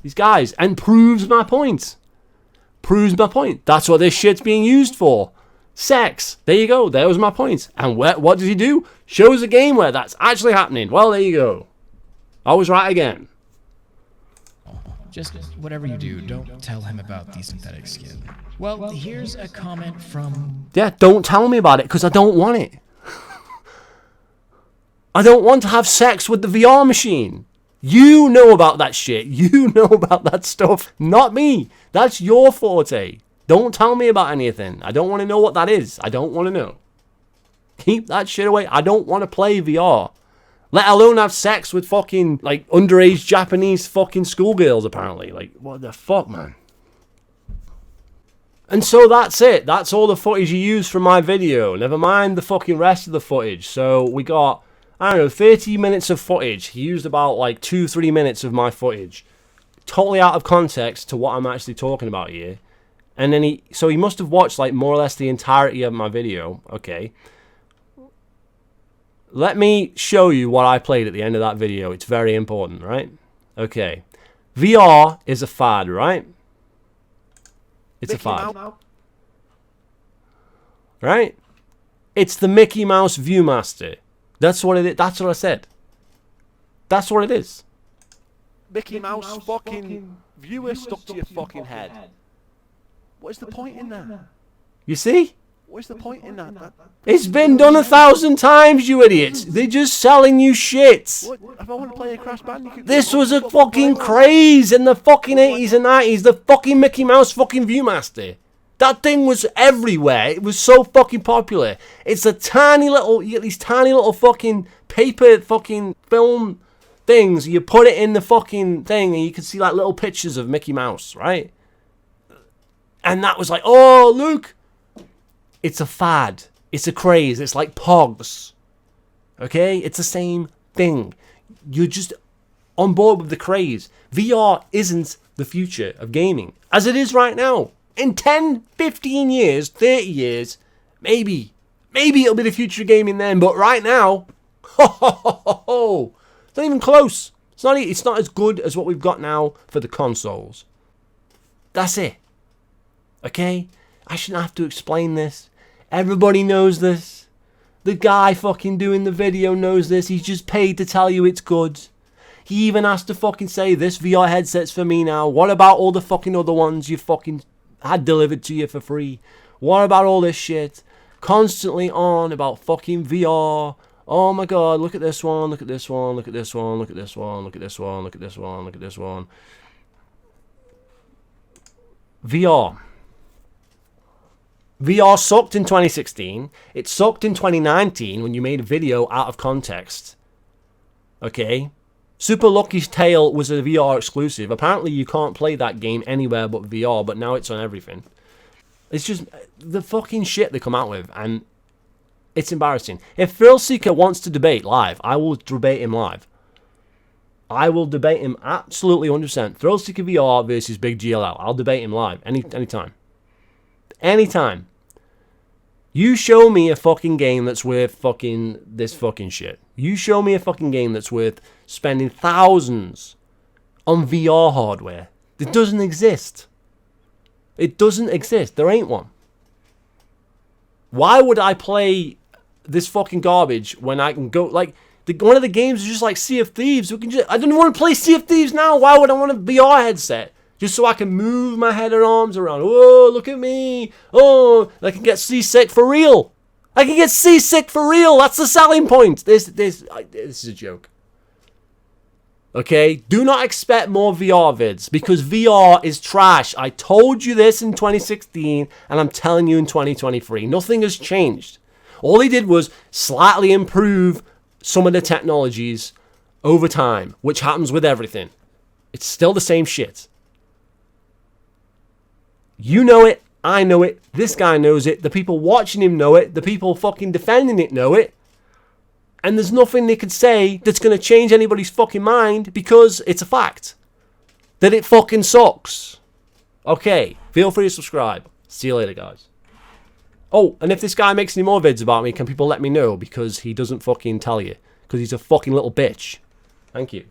These guys. And proves my point. Proves my point. That's what this shit's being used for. Sex. There you go. There was my point. And what does he do? Shows a game where that's actually happening. Well, there you go. I was right again. Just whatever you do, don't tell him about the synthetic skin. Well, here's a comment from... Yeah, don't tell me about it, because I don't want it. I don't want to have sex with the VR machine. You know about that shit. You know about that stuff. Not me. That's your forte. Don't tell me about anything. I don't want to know what that is. I don't want to know. Keep that shit away. I don't want to play VR. Let alone have sex with fucking, like, underage Japanese fucking schoolgirls, apparently. Like, what the fuck, man? And so that's it. That's all the footage you use from my video. Never mind the fucking rest of the footage. So we got, I don't know, 30 minutes of footage. He used about, like, 2-3 minutes of my footage. Totally out of context to what I'm actually talking about here. And then he must have watched, like, more or less the entirety of my video. Okay. Let me show you what I played at the end of that video. It's very important, right? Okay. VR is a fad, right? It's Mickey a fad. Mouse. Right? It's the Mickey Mouse Viewmaster. That's what it is. That's what I said. That's what it is. Mickey Mouse fucking viewer stuck to your fucking head. What is the point in that? You see? What's the point in that? It's been done 1,000 times, you idiots. They're just selling you shit. What? If I want to play a Crash Bandicoot... This was a fucking craze in the fucking 80s and 90s. The fucking Mickey Mouse fucking Viewmaster. That thing was everywhere. It was so fucking popular. It's a tiny little... You get these tiny little fucking paper fucking film things. You put it in the fucking thing and you can see like little pictures of Mickey Mouse, right? And that was like, oh, look. It's a fad. It's a craze. It's like Pogs. Okay? It's the same thing. You're just on board with the craze. VR isn't the future of gaming. As it is right now. In 10, 15 years, 30 years, maybe it'll be the future of gaming then. But right now, it's not even close. It's not as good as what we've got now for the consoles. That's it. Okay? I shouldn't have to explain this. Everybody knows this. The guy fucking doing the video knows this. He's just paid to tell you it's good. He even has to fucking say, this VR headset's for me now. What about all the fucking other ones you fucking had delivered to you for free? What about all this shit? Constantly on about fucking VR. Oh my god, look at this one, look at this one, look at this one, look at this one, look at this one, look at this one, look at this one. VR. VR sucked in 2016. It sucked in 2019 when you made a video out of context. Okay? Super Lucky's Tale was a VR exclusive. Apparently you can't play that game anywhere but VR, but now it's on everything. It's just the fucking shit they come out with, and it's embarrassing. If ThrillSeeker wants to debate live, I will debate him live. I will debate him absolutely 100%. ThrillSeeker VR versus Big GLL. I'll debate him live anytime. Anytime. You show me a fucking game that's worth fucking this fucking shit. You show me a fucking game that's worth spending thousands on VR hardware. It doesn't exist. It doesn't exist. There ain't one. Why would I play this fucking garbage when I can go, like, one of the games is just like Sea of Thieves. I don't want to play Sea of Thieves now. Why would I want a VR headset? Just so I can move my head and arms around. Oh, look at me. Oh, I can get seasick for real. I can get seasick for real. That's the selling point. This is a joke. Okay? Do not expect more VR vids because VR is trash. I told you this in 2016 and I'm telling you in 2023. Nothing has changed. All he did was slightly improve some of the technologies over time, which happens with everything. It's still the same shit. You know it. I know it. This guy knows it. The people watching him know it. The people fucking defending it know it. And there's nothing they could say that's going to change anybody's fucking mind because it's a fact. That it fucking sucks. Okay, feel free to subscribe. See you later, guys. Oh, and if this guy makes any more vids about me, can people let me know? Because he doesn't fucking tell you. Because he's a fucking little bitch. Thank you.